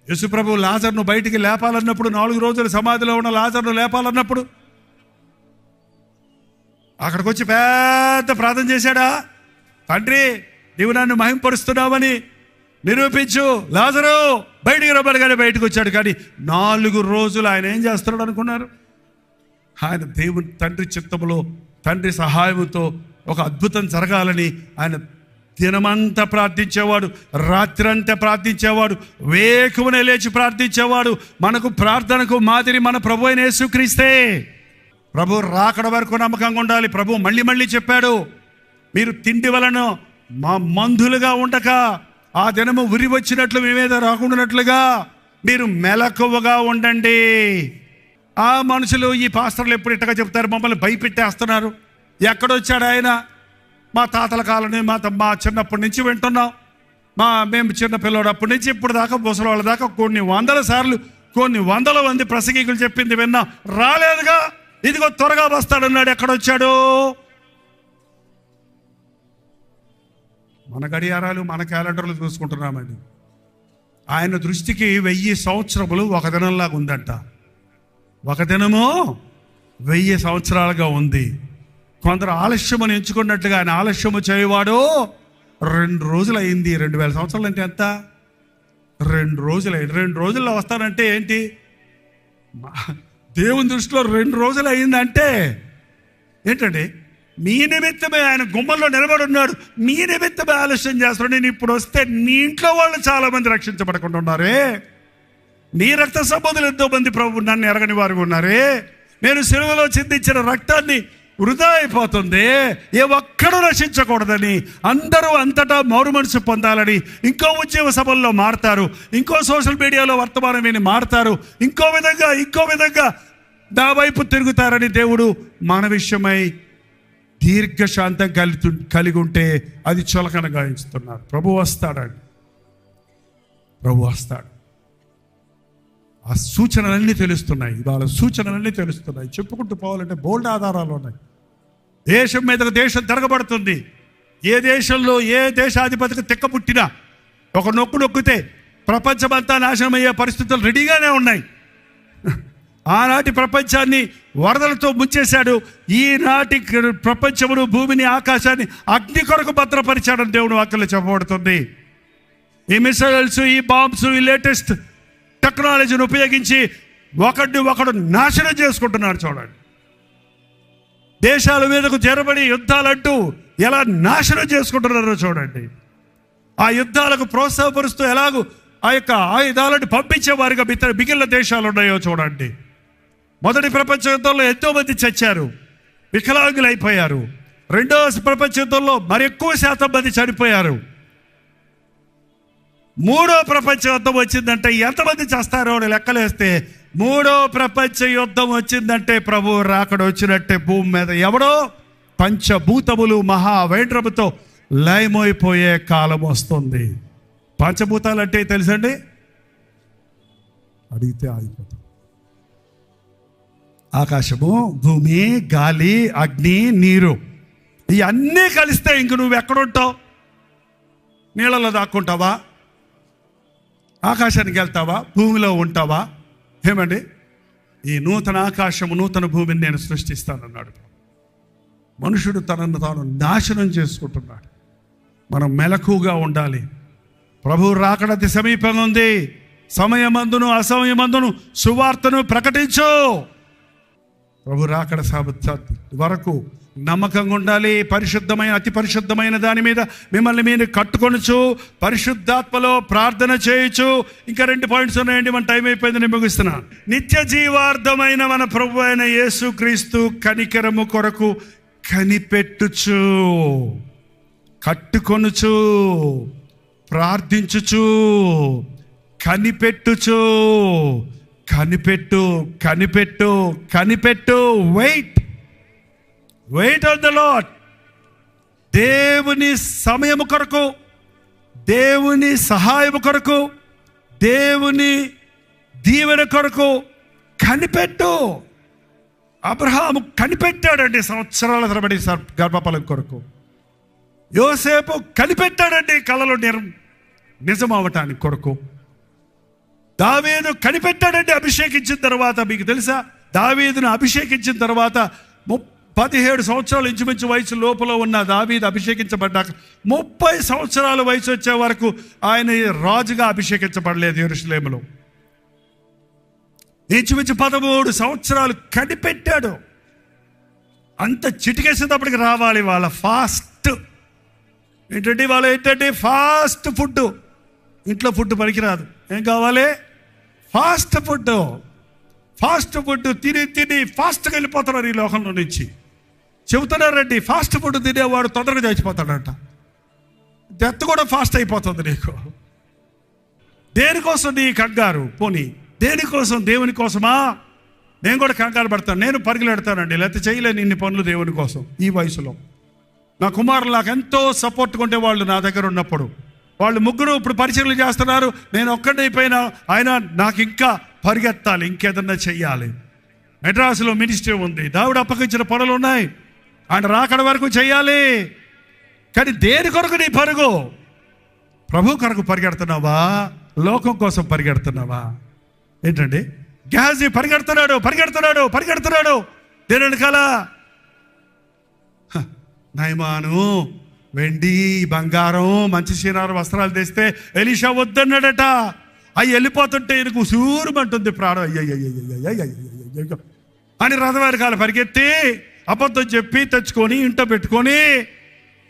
యేసుప్రభు లాజర్ను బయటికి లేపాలన్నప్పుడు, 4 రోజులు సమాధిలో ఉన్న లాజర్ను లేపాలన్నప్పుడు అక్కడికి వచ్చి పెద్ద ప్రార్థన చేశాడా? తండ్రి, నీవు నన్ను మహింపరుస్తున్నావని నిరూపించు, లాజరు బయటికి రమ్మనగానే బయటకు వచ్చాడు. కానీ 4 రోజులు ఆయన ఏం చేస్తున్నాడు అనుకున్నారు? ఆయన దేవుని తండ్రి చిత్తములో, తండ్రి సహాయముతో ఒక అద్భుతం జరగాలని ఆయన దినమంతా ప్రార్థించేవాడు, రాత్రంతా ప్రార్థించేవాడు, వేకువనే లేచి ప్రార్థించేవాడు. మనకు ప్రార్థనకు మాదిరి మన ప్రభు అయిన యేసుక్రీస్తే. ప్రభు రాకడ వరకు నమ్మకంగా ఉండాలి. ప్రభు మళ్ళీ మళ్ళీ చెప్పాడు, మీరు తిండి వలన మా మందులుగా ఉండక ఆ దినము ఉరి వచ్చినట్లు మీ మీద రాకుండానట్లుగా మీరు మెలకువగా ఉండండి. ఆ మనుషులు, ఈ పాస్టర్లు ఎప్పుడు ఇట్టగా చెప్తారు, మమ్మల్ని భయపెట్టేస్తున్నారు. ఎక్కడొచ్చాడు ఆయన? మా తాతల కాలని మా చిన్నప్పటి నుంచి వింటున్నాం. మేము చిన్న పిల్లడప్పటి నుంచి ఇప్పుడు దాకా ముసలివాళ్ళ దాకా కొన్ని 100 సార్లు కొన్ని 100 మంది ప్రసంగికులు చెప్పింది విన్నాం. రాలేదుగా, ఇదిగో త్వరగా వస్తాడన్నాడు. ఎక్కడొచ్చాడు? మన గడియారాలు, మన క్యాలెండర్లు చూసుకుంటున్నామండి. ఆయన దృష్టికి 1000 సంవత్సరములు ఒక దినంలాగా ఉందంట. ఒక దినము 1000 సంవత్సరాలుగా ఉంది. కొందరు ఆలస్యమని ఎంచుకున్నట్లుగా ఆయన ఆలస్యము చేయవాడు 2 రోజులు అయింది. 2000 సంవత్సరాలు అంటే ఎంత? 2 రోజులు అయింది. 2 రోజుల్లో వస్తానంటే ఏంటి? దేవుని దృష్టిలో 2 రోజులు అయిందంటే ఏంటండి? మీ నిమిత్తమే ఆయన గుమ్మల్లో నిలబడి ఉన్నాడు, మీ నిమిత్తమే ఆలస్యం చేస్తున్నాడు. నేను ఇప్పుడు వస్తే నీ ఇంట్లో వాళ్ళు చాలా మంది రక్షించబడకుండా ఉన్నారే, నీ రక్త సంబంధులు ఎంతో మంది ప్రభు నన్ను ఎరగని వారు ఉన్నారే, నేను సిలువలో చిందించిన రక్తాన్ని వృధా అయిపోతుంది, ఏ ఒక్కడూ రక్షించకూడదని, అందరూ అంతటా మారు మనసు పొందాలని ఇంకో ఉద్యమ సభల్లో మారుతారు, ఇంకో సోషల్ మీడియాలో వర్తమానం విని మారుతారు, ఇంకో విధంగా నా వైపు తిరుగుతారని దేవుడు మన విషయమై దీర్ఘశాంతం కలిగి ఉంటే అది చులకనగా ఎంచుతున్నారు. ప్రభు వస్తాడండి, ప్రభు వస్తాడు. ఆ సూచనలన్నీ తెలుస్తున్నాయి. ఇవాళ సూచనలన్నీ తెలుస్తున్నాయి. చెప్పుకుంటూ పోవాలంటే బోల్డ్ ఆధారాలు ఉన్నాయి. దేశం మీదకు దేశం తిరగబడుతుంది. ఏ దేశంలో ఏ దేశాధిపతికి తిక్క పుట్టినా ఒక నొక్కితే ప్రపంచమంతా నాశనం అయ్యే పరిస్థితులు రెడీగానే ఉన్నాయి. ఆనాటి ప్రపంచాన్ని వరదలతో ముంచేశాడు. ఈనాటి ప్రపంచమును, భూమిని, ఆకాశాన్ని అగ్ని కొరకు భద్రపరిచాడని దేవుని వాక్యంలో చెప్పబడుతుంది. ఈ మిసైల్స్, ఈ బాంబ్స్, ఈ లేటెస్ట్ టెక్నాలజీని ఉపయోగించి ఒకడు నాశనం చేసుకుంటున్నాడు. చూడండి, దేశాల మీదకు జరబడి యుద్ధాలంటూ ఎలా నాశనం చేసుకుంటున్నారో చూడండి. ఆ యుద్ధాలకు ప్రోత్సాహపరుస్తూ ఎలాగూ ఆ యొక్క ఆయుధాలను పంపించే వారిగా మిగిలిన దేశాలు ఉన్నాయో చూడండి. మొదటి ప్రపంచ యుద్ధంలో ఎంతో మంది చచ్చారు, వికలాంగులు అయిపోయారు. రెండవ ప్రపంచ యుద్ధంలో మరి ఎక్కువ శాతం మంది చనిపోయారు. మూడో ప్రపంచ యుద్ధం వచ్చిందంటే ఎంతమంది చేస్తారో అని లెక్కలేస్తే, మూడో ప్రపంచ యుద్ధం వచ్చిందంటే ప్రభు రాకడ వచ్చినట్టే. భూమి మీద ఎవడో పంచభూతములు మహావైండ్రముతో లయమైపోయే కాలం వస్తుంది. పంచభూతాలు అంటే తెలుసండి? అడిగితే ఆగిపోతాం. ఆకాశము, భూమి, గాలి, అగ్ని, నీరు, ఇవన్నీ కలిస్తే ఇంక నువ్వు ఎక్కడుంటావు? నీళ్ళలో దాక్కుంటావా? ఆకాశానికి వెళ్తావా? భూమిలో ఉంటావా? ఏమండి, ఈ నూతన ఆకాశము, నూతన భూమిని నేను సృష్టిస్తానన్నాడు. మనుషుడు తనను తాను నాశనం చేసుకుంటున్నాడు. మనం మెలకుగా ఉండాలి. ప్రభు రాకడ అతి సమీపంగా ఉంది. సమయమందును అసమయమందును సువార్తను ప్రకటించు. ప్రభు రాకడ వరకు నమ్మకంగా ఉండాలి. పరిశుద్ధమైన, అతి పరిశుద్ధమైన దాని మీద మిమ్మల్ని మీరు కట్టుకొనుచు, పరిశుద్ధాత్మలో ప్రార్థన చేయొచ్చు. ఇంకా 2 పాయింట్స్ ఉన్నాయండి, మన టైం అయిపోయింది, నేను ముగిస్తున్నా. నిత్య జీవార్థమైన మన ప్రభు అయిన యేసుక్రీస్తు కనికరము కొరకు కనిపెట్టుచు, కట్టుకొనుచు, ప్రార్థించుచు, కనిపెట్టుచు. కనిపెట్టు, కనిపెట్టు, కనిపెట్టు. Wait on the Lord. దేవుని సమయము కొరకు, దేవుని సహాయము కొరకు, దేవుని దీవెన కొరకు కనిపెట్టు. అబ్రహాము కనిపెట్టాడండి సంవత్సరాల తరబడి గర్భఫలం కొరకు. యోసేపు కనిపెట్టాడండి కలలో నిజం అవటానికి కొరకు. దావీదు కనిపెట్టాడండి అభిషేకించిన తర్వాత. మీకు తెలుసా, దావీదును అభిషేకించిన తర్వాత 17 సంవత్సరాలు ఇంచుమించు వయసు లోపల ఉన్న దావీదు అభిషేకించబడ్డాక 30 సంవత్సరాల వయసు వచ్చే వరకు ఆయన రాజుగా అభిషేకించబడలేదు యెరూషలేములో. ఇంచుమించు 13 సంవత్సరాలు కనిపెట్టాడు. అంత చిటికేసేటప్పటికి రావాలి వాళ్ళ ఫాస్ట్. ఏంటంటే ఫాస్ట్ ఫుడ్. ఇంట్లో ఫుడ్ పనికిరాదు. ఏం కావాలి? Fast food. ఫాస్ట్ ఫుడ్ తిని ఫాస్ట్గా వెళ్ళిపోతున్నారు ఈ లోకంలో నుంచి. చెబుతున్నారండి, ఫాస్ట్ ఫుడ్ తినేవాడు తొందరగా చచ్చిపోతాడంట. డెత్ కూడా ఫాస్ట్ అయిపోతుంది నీకు. దేనికోసం నీ కంగారు? పోనీ దేనికోసం? దేవుని కోసమా? నేను కూడా కంగారు పడతాను, నేను పరుగులెడతానండి, లేకపోతే చేయలేను ఇన్ని పనులు దేవుని కోసం. ఈ వయసులో నా కుమారులు నాకు ఎంతో సపోర్ట్గా ఉండే వాళ్ళు నా దగ్గర ఉన్నప్పుడు. వాళ్ళు ముగ్గురు ఇప్పుడు పరిచర్యలు చేస్తున్నారు, నేను ఒక్కడైపోయినా ఆయన నాకు ఇంకా పరిగెత్తాలి, ఇంకేదన్నా చెయ్యాలి. మెడ్రాసులో మినిస్ట్రీ ఉంది, దేవుడు అప్పగించిన పనులు ఉన్నాయి, ఆయన రాకడ వరకు చెయ్యాలి. కానీ దేని కొరకు నీ పరుగు? ప్రభు కొరకు పరిగెడుతున్నావా? లోకం కోసం పరిగెడుతున్నావా? ఏంటండి, గెహాజీ పరిగెడుతున్నాడు దేని వెనకాల? నయమాను వెండి, బంగారం, మంచి చీనారు వస్త్రాలు తెస్తే ఎలీషా వద్దన్నాడట. అవి వెళ్ళిపోతుంటే ఈయనకు సూరుమంటుంది ప్రాణం. అయ్యయ్యో అని రథం వెనకాల పరిగెత్తి అబద్ధం చెప్పి తెచ్చుకొని ఇంట్లో పెట్టుకొని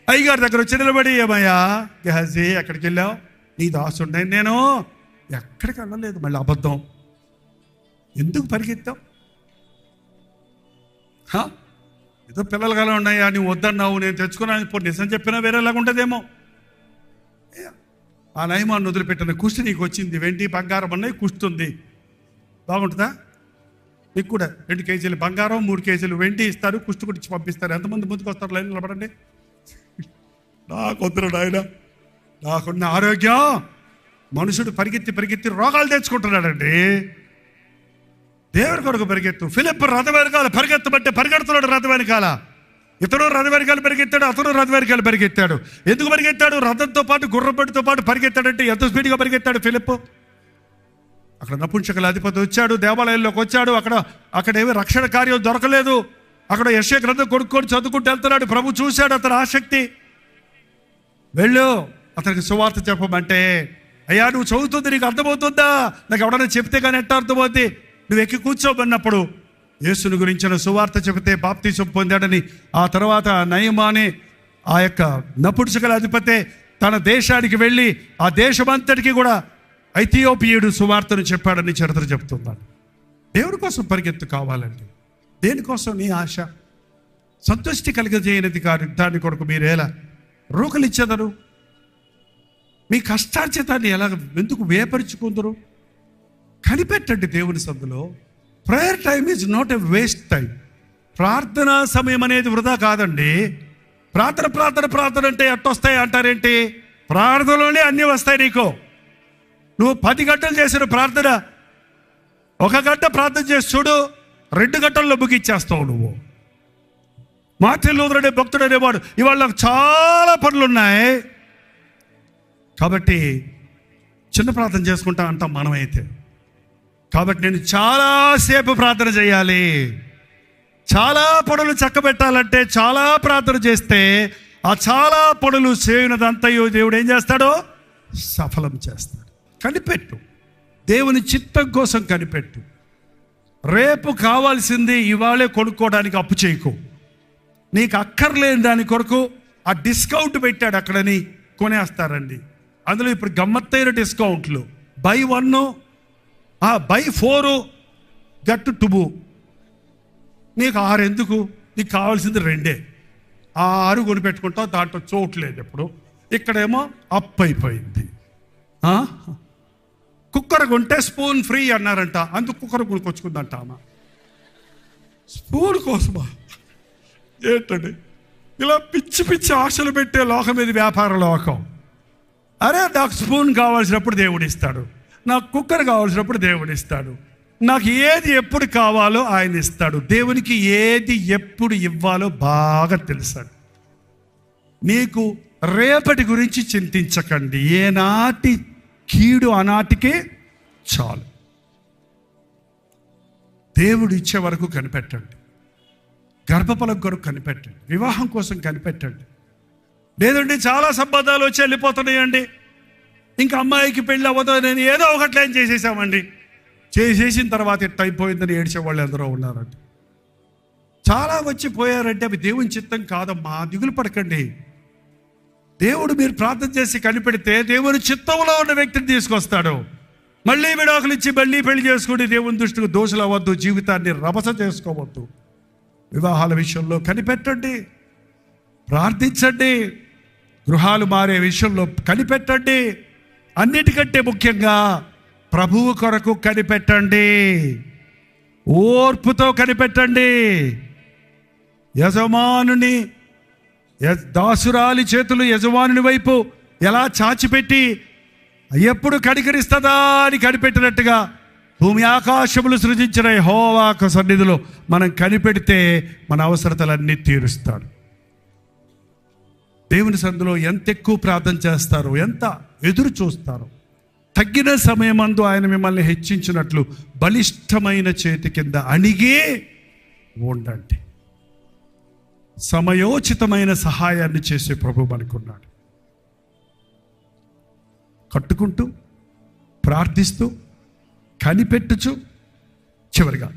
అయ్యగారి దగ్గర వచ్చి నిలబడి, ఏమయ్యా గెహాజీ ఎక్కడికి వెళ్ళావు? నీ దాసుండే నేను. ఎక్కడికి వెళ్ళలేదు. మళ్ళీ అబద్ధం. ఎందుకు పరిగెత్తావు? ఏదో పిల్లలు కలా ఉన్నాయా, నువ్వు వద్దన్నావు, నేను తెచ్చుకున్నాను, ఇప్పుడు నిజం చెప్పినా వేరేలాగా ఉంటుందేమో. ఆ నయమాన్ని వదిలిపెట్టిన కుష్టి నీకు వచ్చింది, వెండి బంగారం అన్నవి కుస్తుంది, బాగుంటుందా? నీకు కూడా 2 కేజీలు బంగారం, 3 కేజీలు వెండి ఇస్తారు, కుష్టి కుట్టించి పంపిస్తారు. ఎంతమంది ముందుకు వస్తారు? లైన్ నిలబడండి. నాకు వద్దురు నాయన, నాకున్న ఆరోగ్యం. మనుషుడు పరిగెత్తి రోగాలు తెచ్చుకుంటున్నాడండి. దేవుని కొరకు పరిగెత్తు. ఫిలిప్ రథం వెనకాల పరిగెత్తమంటే పరిగెడుతున్నాడు రథం వెనకాల. ఇతను రథం వెనకాల పరిగెత్తాడు, అతను రథం వెనకాల పరిగెత్తాడు. ఎందుకు పరిగెత్తాడు? రథంతో పాటు గుర్రపడితో పాటు పరిగెత్తాడంటే ఎంత స్పీడ్గా పరిగెత్తాడు ఫిలిప్. అక్కడ నపుంసకుల అధిపతి వచ్చాడు, దేవాలయంలోకి వచ్చాడు. అక్కడ ఏమి రక్షణ కార్యం దొరకలేదు. అక్కడ యెషయా గ్రంథం కొనుక్కొని చదువుకుంటూ వెళ్తున్నాడు. ప్రభు చూశాడు అతని ఆసక్తి. వెళ్ళు, అతనికి సువార్త చెప్పమంటే, అయ్యా నువ్వు చదువుతుంది నీకు అర్థమవుతుందా? నాకు ఎవడన్నా చెప్తే కానీ ఎట్లా అర్థమవుతుంది? నువ్వు ఎక్కి కూర్చోమన్నప్పుడు యేసుని గురించిన సువార్త చెబితే బాప్తీసం పొందాడని, ఆ తర్వాత నయమానే ఆ యొక్క నపుంసకుల అధిపతే తన దేశానికి వెళ్ళి ఆ దేశమంతటికి కూడా ఐథియోపియుడు సువార్తను చెప్పాడని చరిత్ర చెప్తున్నాడు. దేవుడి కోసం పరిగెత్తు కావాలండి. దేనికోసం నీ ఆశ? సంతృష్టి కలిగజేయనిది కాదు. దాని కొరకు మీరేలా రూకలిచ్చేదరు? మీ కష్టార్జితాన్ని ఎలా ఎందుకు వేపరుచుకుందరు? కనిపెట్టండి దేవుని సందులో. Prayer time is not a waste time. ప్రార్థనా సమయం అనేది వృధా కాదండి. ప్రార్థన ప్రార్థన ప్రార్థన అంటే ఎట్టొస్తాయి అంటారేంటి? ప్రార్థనలోనే అన్నీ వస్తాయి నీకు. నువ్వు 10 గంటలు చేసిన ప్రార్థన 1 గంట ప్రార్థన చేసి చూడు, 2 గంటల్లో ముగిచ్చేస్తావు నువ్వు. మార్టిన్ లూథర్ అనే భక్తుడు అనేవాడు, ఇవాళ నాకు చాలా పనులు ఉన్నాయి కాబట్టి చిన్న ప్రార్థన చేసుకుంటా అంటాం మనమైతే. కాబట్టి నేను చాలాసేపు ప్రార్థన చేయాలి. చాలా పనులు చక్కబెట్టాలంటే చాలా ప్రార్థన చేస్తే ఆ చాలా పనులు చేయనదంతయో దేవుడు ఏం చేస్తాడో సఫలం చేస్తాడు. కనిపెట్టు, దేవుని చిత్తం కోసం కనిపెట్టు. రేపు కావాల్సింది ఇవాళే కొనుక్కోవడానికి అప్పు చేయకు. నీకు అక్కర్లేని దాని కొరకు ఆ డిస్కౌంట్ పెట్టాడు అక్కడని కొనేస్తారండి. అందులో ఇప్పుడు గమ్మత్తైన డిస్కౌంట్లు, బై 1 బై 4 గట్టు 2. నీకు 6 ఎందుకు? నీకు కావాల్సింది 2. 6 కొనిపెట్టుకుంటావు, దాంట్లో చోట్లేదు. ఎప్పుడు ఇక్కడేమో అప్ అయిపోయింది. కుక్కర్ కొంటే స్పూన్ ఫ్రీ అన్నారంట, అందుకు కుక్కర్ కొనుక్కొచ్చుకుందంట ఆమె. స్పూన్ కోసమా? ఏంటండి ఇలా పిచ్చి పిచ్చి ఆశలు పెట్టే లోకం ఇది, వ్యాపార లోకం. అరే నాకు స్పూన్ కావాల్సినప్పుడు దేవుడు ఇస్తాడు, నాకు కుక్కర్ కావాల్సినప్పుడు దేవుడు ఇస్తాడు, నాకు ఏది ఎప్పుడు కావాలో ఆయన ఇస్తాడు. దేవునికి ఏది ఎప్పుడు ఇవ్వాలో బాగా తెలుసాడు. నీకు రేపటి గురించి చింతించకండి. ఏనాటి కీడు ఆనాటికే చాలు. దేవుడు ఇచ్చే వరకు కనిపెట్టండి. గర్భఫలం కొరకు కనిపెట్టండి. వివాహం కోసం కనిపెట్టండి. లేదండి చాలా సంబంధాలు వచ్చి వెళ్ళిపోతున్నాయండి, ఇంకా అమ్మాయికి పెళ్ళి అవ్వదు, నేను ఏదో ఒకటి ఏం చేసేసామండి, చేసేసిన తర్వాత ఎట్ట అయిపోయిందని ఏడ్చేవాళ్ళు ఎందరో ఉన్నారండి. చాలా వచ్చి పోయారంటే అవి దేవుని చిత్తం కాదమ్మా, దిగులు పడకండి. దేవుడు మీరు ప్రార్థన చేసి కనిపెడితే దేవుని చిత్తంలో ఉన్న వ్యక్తిని తీసుకొస్తాడు. మళ్ళీ విడాకులు ఇచ్చి మళ్ళీ పెళ్లి చేసుకుని దేవుని దృష్టికి దోషులు అవ్వద్దు, జీవితాన్ని రభస చేసుకోవద్దు. వివాహాల విషయంలో కనిపెట్టండి, ప్రార్థించండి. గృహాలు మారే విషయంలో కనిపెట్టండి. అన్నిటికంటే ముఖ్యంగా ప్రభువు కొరకు కనిపెట్టండి. ఓర్పుతో కనిపెట్టండి. యజమానుని దాసురాలి చేతులు యజమానుని వైపు ఎలా చాచిపెట్టి ఎప్పుడు కనికరిస్తుందా అని కనిపెట్టినట్టుగా భూమి ఆకాశములు సృజించిన యెహోవా సన్నిధిలో మనం కనిపెడితే మన అవసరతలన్నీ తీరుస్తాడు. దేవుని సన్నిధిలో ఎంత ఎక్కువ ప్రార్థన చేస్తారో, ఎంత ఎదురు చూస్తారో, తగ్గిన సమయమందు ఆయన మిమ్మల్ని హెచ్చించినట్లు బలిష్టమైన చేతి కింద అణిగే ఉండండి. సమయోచితమైన సహాయాన్ని చేసే ప్రభు మనకున్నాడు. కట్టుకుంటూ ప్రార్థిస్తూ కనిపెట్టుచు చివరిగా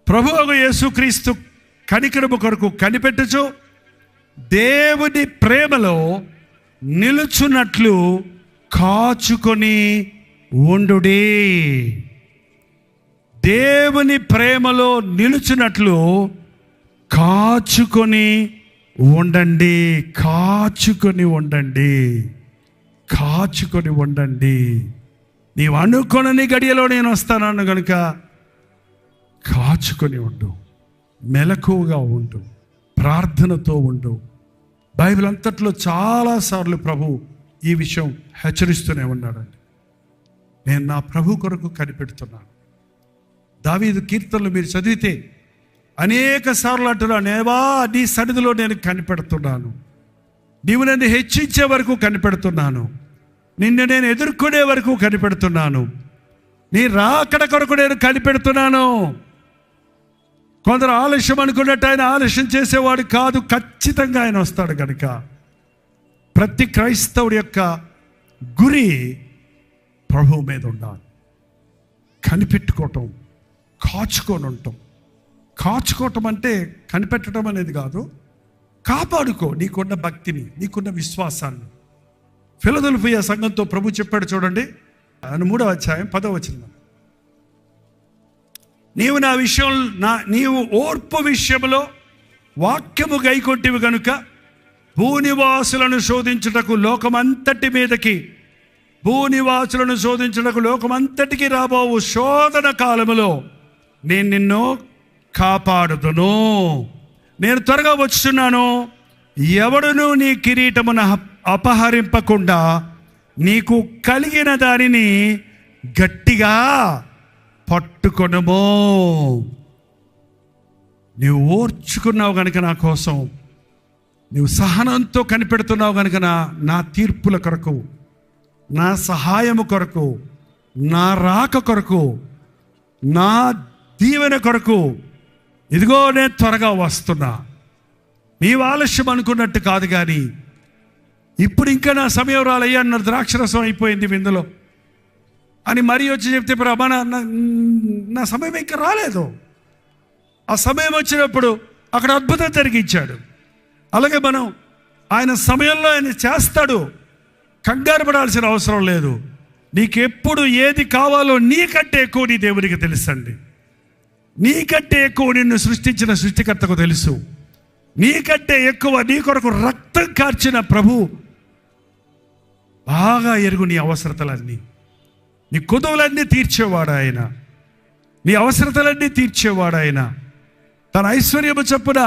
ప్రభువు యేసుక్రీస్తు కనికరము కొరకు కనిపెట్టుచు దేవుని ప్రేమలో నిలుచున్నట్లు కాచుకొని ఉండుడి. దేవుని ప్రేమలో నిలుచున్నట్లు కాచుకొని ఉండండి. కాచుకొని ఉండండి. కాచుకొని ఉండండి. నీవు అనుకొనని గడియలో నేను వస్తానన్ను కనుక కాచుకొని ఉండు. మెలకువగా ఉండు. ప్రార్థనతో ఉండు. బైబిల్ అంతట్లో చాలాసార్లు ప్రభు ఈ విషయం హెచ్చరిస్తూనే ఉన్నాడండి. నేను నా ప్రభు కొరకు కనిపెడుతున్నాను. దావీదు కీర్తనలు మీరు చదివితే అనేక సార్లు అంటున్నాను, దేవా నీ సన్నిధిలో నేను కనిపెడుతున్నాను, నీవు నన్ను హెచ్చించే వరకు కనిపెడుతున్నాను, నిన్ను నేను ఎదుర్కొనే వరకు కనిపెడుతున్నాను, నీ రాకడ కొరకు నేను కనిపెడుతున్నాను. కొందరు ఆలస్యం అనుకున్నట్టు ఆయన ఆలస్యం చేసేవాడు కాదు, ఖచ్చితంగా ఆయన వస్తాడు. కనుక ప్రతి క్రైస్తవుడి యొక్క గురి ప్రభువు మీద ఉండాలి. కనిపెట్టుకోవటం, కాచుకొని ఉండటం. కాచుకోవటం అంటే కనిపెట్టడం అనేది కాదు, కాపాడుకో నీకున్న భక్తిని, నీకున్న విశ్వాసాన్ని. ఫిలదెల్ఫియా సంఘంతో ప్రభు చెప్పాడు చూడండి, 3వ అధ్యాయం 10వ వచనం, నీవు నా విషయం నీవు ఓర్పు విషయంలో వాక్యము గైకొంటివి గనుక భూనివాసులను శోధించుటకు లోకమంతటికి రాబోవు శోధన కాలములో నేను నిన్ను కాపాడుదును. నేను త్వరగా వచ్చుచున్నాను. ఎవడును నీ కిరీటమును అపహరింపకుండా నీకు కలిగిన దానిని గట్టిగా పట్టుకొనుము. నీవు ఓర్చుకున్నావు కనుక నా కోసం, నీవు సహనంతో కనిపెడుతున్నావు కనుక నా తీర్పుల కొరకు, నా సహాయము కొరకు, నా రాక కొరకు, నా దీవెన కొరకు ఇదిగో నేను త్వరగా వస్తున్నా. నీవు ఆలస్యం అనుకున్నట్టు కాదు, కానీ ఇప్పుడు ఇంకా నా సమయం రాలయ్యా, నా ద్రాక్షరసం అయిపోయింది విందులో అని మరీ వచ్చి చెప్తే ప్రభా నా సమయం ఇంకా రాలేదు. ఆ సమయం వచ్చినప్పుడు అక్కడ అద్భుతం జరిగించాడు. అలాగే మనం ఆయన సమయంలో ఆయన చేస్తాడు. కంగారు పడాల్సిన అవసరం లేదు. నీకెప్పుడు ఏది కావాలో నీకంటే ఎక్కువ నీ దేవునికి తెలుసండి. నీకంటే ఎక్కువ నిన్ను సృష్టించిన సృష్టికర్తకు తెలుసు. నీకంటే ఎక్కువ నీ కొరకు రక్తం కార్చిన ప్రభు బాగా ఎరుగు నీ అవసరతలన్నీ, నీ కొదువులన్నీ తీర్చేవాడు ఆయన, నీ అవసరతలన్నీ తీర్చేవాడు ఆయన. తన ఐశ్వర్యము చొప్పున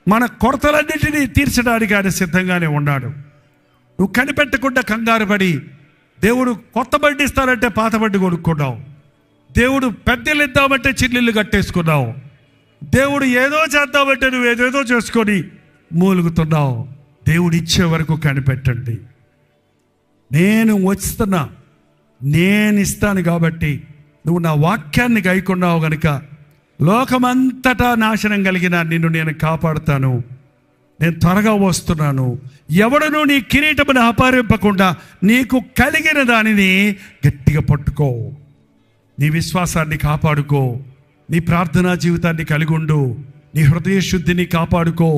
మన కొరతలన్నింటినీ తీర్చడానికి ఆయన సిద్ధంగానే ఉన్నాడు. నువ్వు కనిపెట్టకుండా కంగారు పడి దేవుడు కొత్త బండి ఇస్తానంటే పాత బండి కొనుక్కున్నావు, దేవుడు పెద్దలు ఇద్దామంటే చిల్లిళ్ళు కట్టేసుకున్నావు, దేవుడు ఏదో చేద్దామంటే నువ్వు ఏదేదో చేసుకొని మూలుగుతున్నావు. దేవుడు ఇచ్చే వరకు కనిపెట్టండి. నేను వస్తున్నా, నేను ఇస్తాను కాబట్టి నువ్వు నా వాక్యాన్ని గైకొన్నావు కనుక లోకమంతటా నాశనం కలిగిన నిన్ను నేను కాపాడుతాను. నేను త్వరగా వస్తున్నాను. ఎవడను నీ కిరీటమును అపహరింపకుండా నీకు కలిగిన దానిని గట్టిగా పట్టుకో. నీ విశ్వాసాన్ని కాపాడుకో. నీ ప్రార్థనా జీవితాన్ని కలిగి ఉండు. నీ హృదయ శుద్ధిని కాపాడుకో.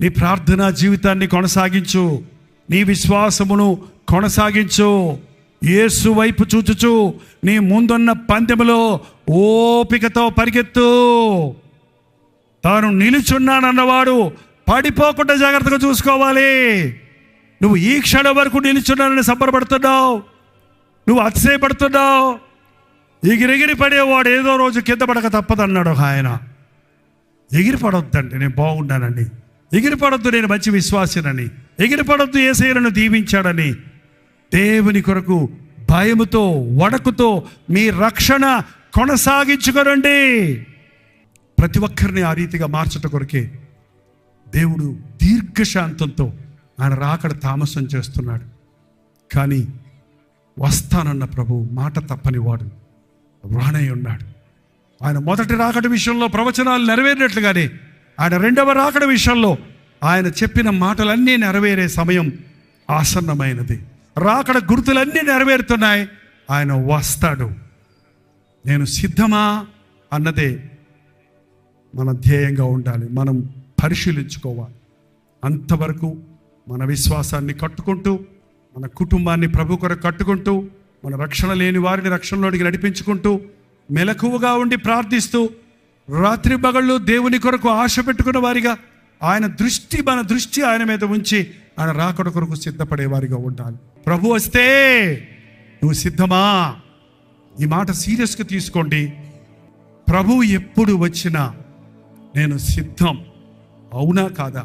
నీ ప్రార్థనా జీవితాన్ని కొనసాగించు. నీ విశ్వాసమును కొనసాగించు. యేసు వైపు చూచుచు నీ ముందున్న పందెములో ఓపికతో పరిగెత్తు. తాను నిలుచున్నానన్నవాడు పడిపోకుండా జాగ్రత్తగా చూసుకోవాలి. నువ్వు ఈ క్షణం వరకు నిలుచున్నానని సంబరపడుతున్నావు, నువ్వు అతిశయపడుతున్నావు. ఎగిరెగిరి పడేవాడు ఏదో రోజు కింద పడక తప్పదన్నాడు ఆయన. ఎగిరిపడొద్దండి, నేను బాగున్నానని. ఎగిరిపడొద్దు, నేను మంచి విశ్వాసినని. ఎగిరిపడొద్దు, యేసయ్యను దీవించాడని. దేవుని కొరకు భయముతో వణకుతో మీ రక్షణ కొనసాగించుకోనండి. ప్రతి ఒక్కరిని ఆ రీతిగా మార్చట కొరకే దేవుడు దీర్ఘశాంతంతో ఆయన రాకడ తామసం చేస్తున్నాడు. కానీ వస్తానన్న ప్రభు మాట తప్పని వాడు రానై ఉన్నాడు. ఆయన మొదటి రాకడ విషయంలో ప్రవచనాలు నెరవేరినట్లుగానే ఆయన రెండవ రాకడ విషయంలో ఆయన చెప్పిన మాటలన్నీ నెరవేరే సమయం ఆసన్నమైనది. రాకడ గుర్తులన్నీ నెరవేరుతున్నాయి. ఆయన వస్తాడు. నేను సిద్ధమా అన్నదే మన ధ్యేయంగా ఉండాలి. మనం పరిశీలించుకోవాలి. అంతవరకు మన విశ్వాసాన్ని కట్టుకుంటూ, మన కుటుంబాన్ని ప్రభు కొరకు కట్టుకుంటూ, మన రక్షణ లేని వారిని రక్షణలోనికి నడిపించుకుంటూ, మెలకువగా ఉండి ప్రార్థిస్తూ, రాత్రి పగళ్ళు దేవుని కొరకు ఆశ పెట్టుకున్న వారిగా మన దృష్టి ఆయన మీద ఉంచి ఆయన రాకడ కొరకు సిద్ధపడే వారిగా ఉండాలి. ప్రభు వస్తే నువ్వు సిద్ధమా? ఈ మాట సీరియస్గా తీసుకోండి. ప్రభు ఎప్పుడు వచ్చినా నేను సిద్ధం. అవునా కాదా?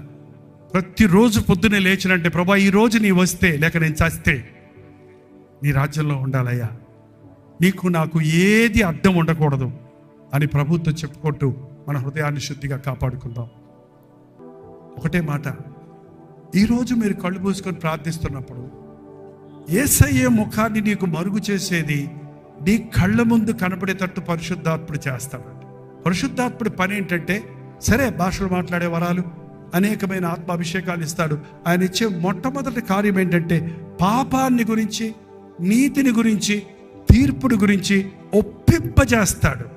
ప్రతిరోజు పొద్దునే లేచినంటే ప్రభా ఈరోజు నీ వస్తే, లేక నేను చస్తే నీ రాజ్యంలో ఉండాలయ్యా, నీకు నాకు ఏది అడ్డం ఉండకూడదు అని ప్రభుత్వం చెప్పుకుంటూ మన హృదయాన్ని శుద్ధిగా కాపాడుకుందాం. ఒకటే మాట, ఈరోజు మీరు కళ్ళు మూసుకొని ప్రార్థిస్తున్నప్పుడు యేసయ్య ముఖాన్ని నీకు మరుగు చేసేది నీ కళ్ళ ముందు కనపడేటట్టు పరిశుద్ధాత్ముడు చేస్తాడు. పరిశుద్ధాత్ముడి పని ఏంటంటే, సరే భాషలు మాట్లాడే వరాలు, అనేకమైన ఆత్మాభిషేకాలు ఇస్తాడు. ఆయన ఇచ్చే మొట్టమొదటి కార్యం ఏంటంటే పాపాన్ని గురించి, నీతిని గురించి, తీర్పుని గురించి ఒప్పింపజేస్తాడు,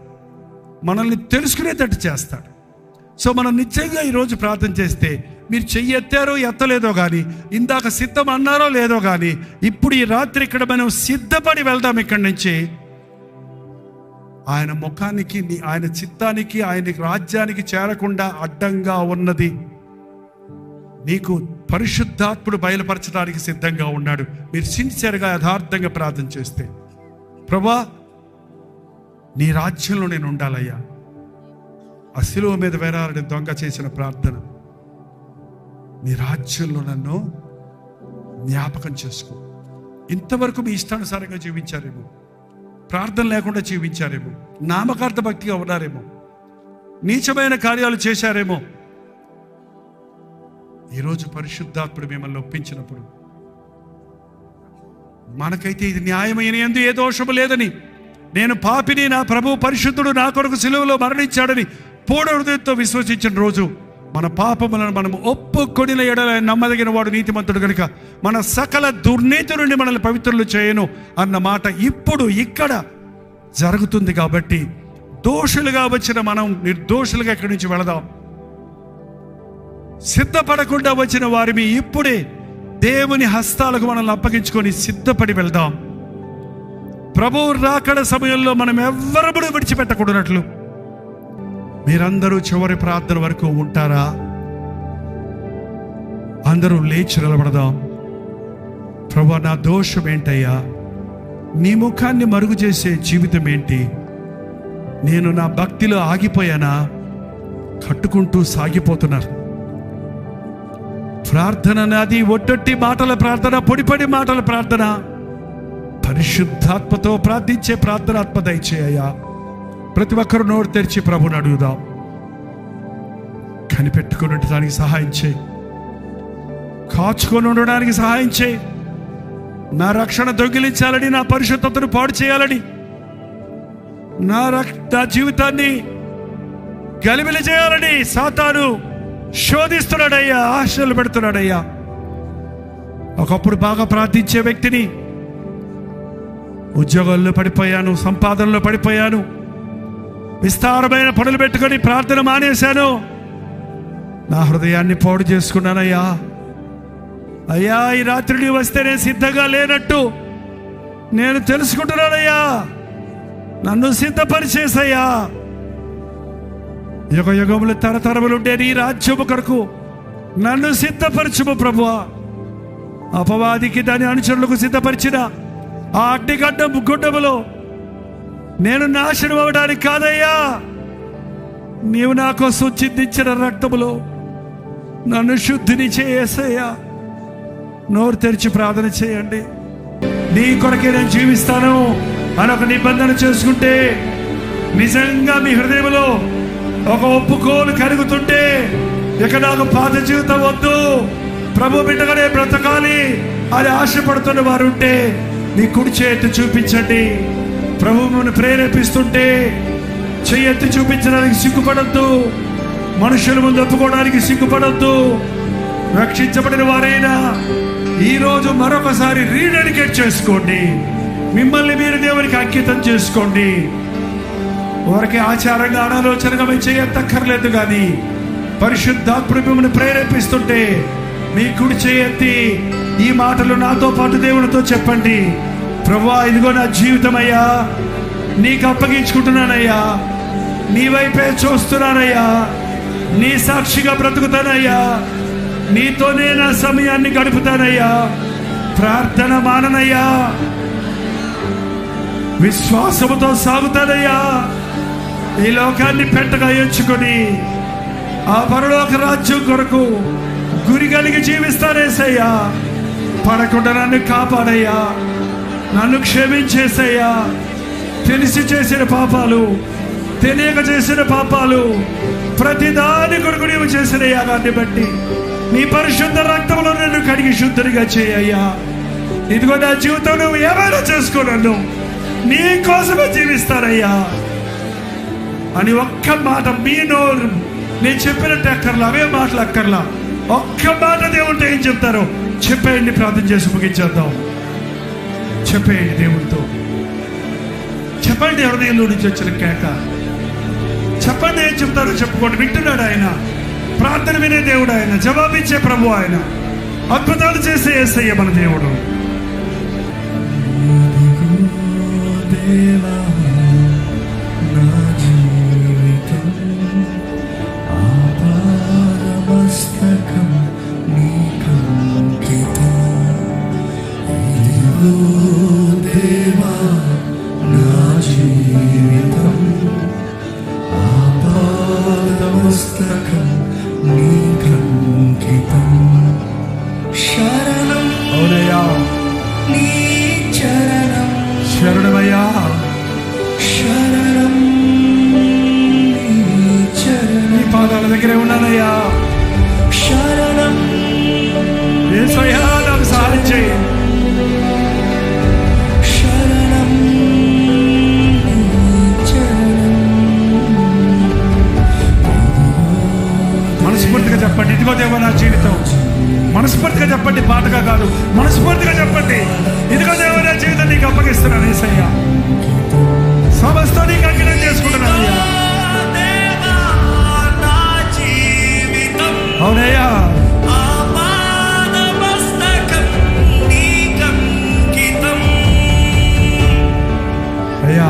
మనల్ని తెలుసుకునేటట్టు చేస్తాడు. సో మనం నిశ్చయంగా ఈరోజు ప్రార్థన చేస్తే, మీరు చెయ్యి ఎత్తారో ఎత్తలేదో కానీ, ఇందాక సిద్ధం అన్నారో లేదో కానీ, ఇప్పుడు ఈ రాత్రి ఇక్కడ మనం సిద్ధపడి వెళ్దాం. ఇక్కడి నుంచి ఆయన ముఖానికి, ఆయన చిత్తానికి, ఆయన రాజ్యానికి చేరకుండా అడ్డంగా ఉన్నది నీకు పరిశుద్ధాత్ముడు బయలుపరచడానికి సిద్ధంగా ఉన్నాడు. మీరు సిన్సియర్గా యథార్థంగా ప్రార్థన చేస్తే, ప్రభువా నీ రాజ్యంలో నేను ఉండాలయ్యా. ఆ శిలువ మీద వేలాడని దొంగ చేసిన ప్రార్థన, నీ రాజ్యంలో నన్ను జ్ఞాపకం చేసుకో. ఇంతవరకు మీ ఇష్టానుసారంగా జీవించారేమో, ప్రార్థన లేకుండా జీవించారేమో, నామకార్థ భక్తిగా ఉన్నారేమో, నీచమైన కార్యాలు చేశారేమో. ఈరోజు పరిశుద్ధాత్ముడు మిమ్మల్ని ఒప్పించినప్పుడు, మనకైతే ఇది న్యాయమైన యందు ఏ దోషము లేదని, నేను పాపిని, నా ప్రభు పరిశుద్ధుడు నా కొరకు సిలువలో మరణించాడని పూర్ణ హృదయంతో విశ్వసించిన రోజు, మన పాపములను మనం ఒప్పుకొనిన ఎడల నమ్మదగిన వాడు నీతిమంతుడు కనుక మన సకల దుర్నీతి నుండి మనల్ని పవిత్రులు చేయను అన్న మాట ఇప్పుడు ఇక్కడ జరుగుతుంది. కాబట్టి దోషులుగా వచ్చిన మనం నిర్దోషులుగా ఇక్కడి నుంచి వెళదాం. సిద్ధపడకుండా వచ్చిన వారిని ఇప్పుడే దేవుని హస్తాలకు మనల్ని అప్పగించుకొని సిద్ధపడి వెళ్దాం. ప్రభువు రాకడ సమయంలో మనం ఎవ్వరూ విడిచిపెట్టకూడనట్లు మీరందరూ చివరి ప్రార్థన వరకు ఉంటారా? అందరూ లేచి నిలబడదాం. ప్రభువా, నా దోషం ఏంటయ్యా? నీ ముఖాన్ని మరుగు చేసే జీవితం ఏంటి? నేను నా భక్తిలో ఆగిపోయానా? కట్టుకుంటూ సాగిపోతున్నారు. ప్రార్థన నాది ఒట్టొట్టి మాటల ప్రార్థన, పొడిపడి మాటల ప్రార్థన, పరిశుద్ధాత్మతో ప్రార్థించే ప్రార్థనాత్మ దయచేయ్యా. ప్రతి ఒక్కరు నోరు తెరిచి ప్రభుని అడుగుదాం. కనిపెట్టుకుని ఉండడానికి సహాయం చేయి, కాచుకొని ఉండడానికి సహాయం చేయి. నా రక్షణ దొంగిలించాలని, నా పరిశుద్ధతను పాడు చేయాలని, నా జీవితాన్ని గలిబిలి చేయాలని సాతాను శోధిస్తున్నాడయ్యా, ఆశలు పెడుతున్నాడయ్యా. ఒకప్పుడు బాగా ప్రార్థించే వ్యక్తిని ఉద్యోగాల్లో పడిపోయాను, సంపాదనలో పడిపోయాను, విస్తారమైన పనులు పెట్టుకొని ప్రార్థన మానేశాను, నా హృదయాన్ని పాడు చేసుకున్నానయ్యా. అయ్యా, ఈ రాత్రి నీ వస్తే నేను సిద్ధంగా లేనట్టు నేను తెలుసుకుంటున్నానయ్యా. నన్ను సిద్ధపరిచేసయ్యా. యుగ యుగములు తరతరములు ఉండే నీ రాజ్యము కొరకు నన్ను సిద్ధపరచుము ప్రభువా. అపవాదికి దాని అనుచరులకు సిద్ధపరిచిన ఆ అగ్నిగడ్డ గుడ్డములో నేను నాశనం అవ్వడానికి కాదయ్యా, నీవు నా కోసం చిందించిన రక్తములో నన్ను శుద్ధిని చేయేసయ్యా. నోరు తెరిచి ప్రార్థన చేయండి. నీ కొరకే నేను జీవిస్తాను అని ఒక నిబంధన చేసుకుంటే, నిజంగా మీ హృదయంలో ఒక ఒప్పుకోలు కలుగుతుంటే, ఇక నాకు పాత జీవితం వద్దు, ప్రభు బిడ్డగానే బ్రతకాలి అని ఆశపడుతున్న వారు ఉంటే నీ కుడి చేతి చూపించండి. ప్రభువును ప్రేరేపిస్తుంటే చెయ్యెత్తి చూపించడానికి సిగ్గుపడద్దు, మనుషుల ముందు ఒప్పుకోవడానికి సిగ్గుపడద్దు. రక్షించబడిన వారైనా ఈరోజు మరొకసారి రీడెడికేట్ చేసుకోండి. మిమ్మల్ని మీరు దేవునికి అంకితం చేసుకోండి. వారికి ఆచారంగా అనాలోచనగా మేము చేయక్కర్లేదు, కానీ పరిశుద్ధాత్ముడు మిమ్మల్ని ప్రేరేపిస్తుంటే మీ కుడి చేయెత్తి ఈ మాటలు నాతో పాటు దేవునితో చెప్పండి. ప్రభువా, ఇదిగో నా జీవితం అయ్యా, నీకు అప్పగించుకుంటున్నానయ్యా, నీ వైపే చూస్తున్నానయ్యా, నీ సాక్షిగా బ్రతుకుతానయ్యా, నీతోనే నా సమయాన్ని గడుపుతానయ్యా. ప్రార్థన మాననయ్యా, విశ్వాసముతో సాగుతానయ్యా. ఈ లోకాన్ని పెట్టగా ఎంచుకొని ఆ పరలోక రాజ్యం కొరకు గురి కలిగి జీవిస్తానేసయ్యా. పడకుండా నన్ను కాపాడయ్యా, నన్ను క్షమించేసయ్యా. తెలిసి చేసిన పాపాలు, తెలియక చేసిన పాపాలు, ప్రతిదాని కొరకు నీవు చేసిన యాగాన్ని బట్టి నీ పరిశుద్ధ రక్తంలో నన్ను కడిగి శుద్ధునిగా చేయ్యా. ఇదిగో నా జీవితం నువ్వు ఏమైనా చేసుకోనన్ను నీ కోసమే జీవిస్తానయ్యా అని ఒక్క మాట మీ నోరు నేను చెప్పినట్టు అక్కర్లా, అవే మాటలు అక్కర్లా, ఒక్క మాట దేవుడితో ఏం చెప్తారో చెప్పేయండి. ప్రార్థన చేసి ముగించేద్దాం. చెప్పేయండి దేవుడితో, చెప్పండి హృదయంలో నుంచి వచ్చిన కేక, చెప్పండి ఏం చెప్తారో చెప్పుకోండి. వింటున్నాడు ఆయన, ప్రార్థన వినే దేవుడు ఆయన, జవాబిచ్చే ప్రభు ఆయన, అద్భుతాలు చేసే యేసయ్య మన దేవుడు. దేవా నా జీవితం ఆపాదమస్తకం నీకంకితం. ఇదిగో దేవా నా జీవితం ఆపాదమస్తకం నీకంకితం. శరణం అవునయ్యా, నీ చరణం, శరణమయ్యా, శరణం నీ చరణం, నీ పాదాల దగ్గరే ఉన్నానయ్యా. శరణం యేసయ్యా నాకు సహాయం చేయి. శరణం నీ చరణం. మనస్ఫూర్తిగా చెప్పండి, ఇదిగో దేవా నా జీవితం. మనస్ఫూర్తిగా చెప్పండి, పాటగా కాదు, మనస్ఫూర్తిగా చెప్పండి. ఇదిగో దేవా నా జీవితం నీకు అప్పగిస్తున్నాను యేసయ్యా, సమస్తం నీకు అంకితం చేసుకుంటున్నానయ్యా. దేవా నా జీవితం అవునయ్యా, ఆపాదమస్తకం నీకంకితం. అయ్యా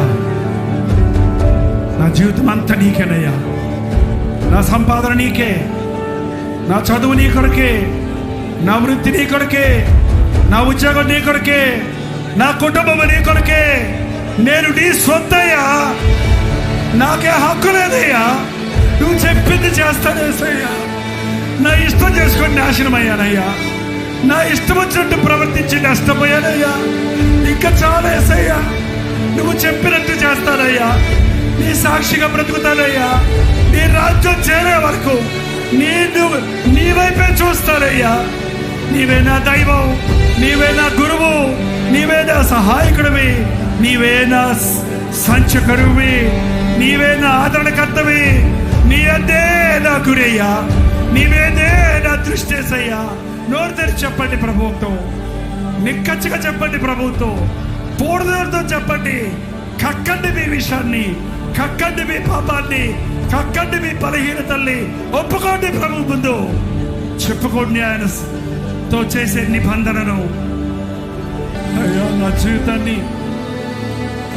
నా జీవితం అంతా నీకేనయ్యా. నా సంపాదన నీకే, నా చదువు నీ కొరకే, నా వృత్తి నీ కొరకే, నా ఉద్యోగం నీ కొరకే, నా కుటుంబం నీ కొరకే. నేను నీ సొత్తయ్యా, నాకే హక్కు లేదయ్యా. నువ్వు చెప్పింది చేస్తానేసయ్యా. నా ఇష్టం చేసుకొని నాశనం అయ్యానయ్యా, నా ఇష్టం వచ్చినట్టు ప్రవర్తించి నష్టపోయానయ్యా. ఇంకా చాలేసయ్యా, నువ్వు చెప్పినట్టు చేస్తానయ్యా. నీ సాక్షిగా బ్రతుకుతానయ్యా. నీ రాజ్యం చేరే వరకు నీ వైపే చూస్తానయ్యా. నీవే నా దైవం, నీవే నా గురువు, నీవే నా సహాయకుడివి, నీవే నా సంచకరువి, నీవే నా ఆదరణకర్తవి. నీ అందే నా గురయ్యా, నీవేదే నా దృష్టేసయ్యా. నోరు తెరిచి చెప్పండి ప్రభువుతో, నిక్కచ్చిగా చెప్పండి ప్రభువుతో, పూర్ణతో చెప్పండి. కక్కండి మీ విషయాన్ని, కక్కండి మీ పాపాన్ని, కక్కండి మీ బలహీనతల్ని, ఒప్పుకోండి ప్రభు ముందు, చెప్పుకోండి ఆయనతో చేసే నిబంధనను. అయ్యా నా జీవితాన్ని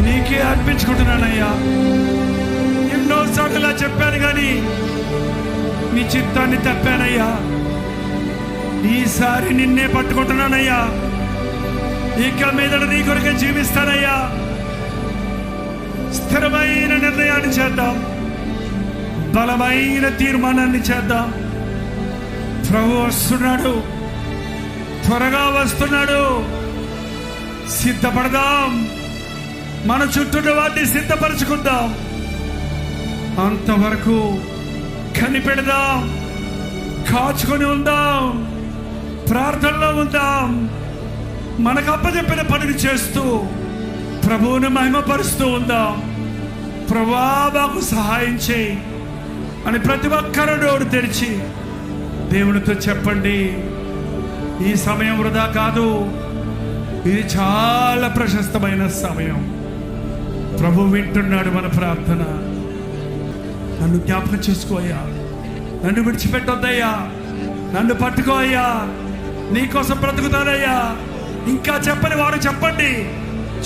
నీకే అర్పించుకుంటున్నానయ్యా. ఎన్నోసార్లు ఇలా చెప్పాను కానీ నీ చిత్తాన్ని తప్పానయ్యా. ఈసారి నిన్నే పట్టుకుంటున్నానయ్యా. ఇక మీదట నీ కొరకే జీవిస్తానయ్యా. స్థిరమైన నిర్ణయాన్ని చేద్దాం, బలమైన తీర్మానాన్ని చేద్దాం. ప్రభు వస్తున్నాడు, త్వరగా వస్తున్నాడు. సిద్ధపడదాం, మన చుట్టూ వాటిని సిద్ధపరచుకుందాం. అంతవరకు కనిపెడదాం, కాచుకొని ఉందాం, ప్రార్థనలో ఉందాం. మనకు అప్పచెప్పిన పనిని చేస్తూ ప్రభువుని మహిమపరుస్తూ ఉందాం. ప్రభువా మాకు సహాయం చేయి అని ప్రతి ఒక్కరు నోరు తెరిచి దేవునితో చెప్పండి. ఈ సమయం వృధా కాదు, ఇది చాలా ప్రశస్తమైన సమయం. ప్రభు వింటున్నాడు మన ప్రార్థన. నన్ను జ్ఞాపకం చేసుకోయ్యా, నన్ను విడిచిపెట్టొద్దయ్యా, నన్ను పట్టుకో అయ్యా, నీకోసం బ్రతుకుతానయ్యా. ఇంకా చెప్పని వారు చెప్పండి,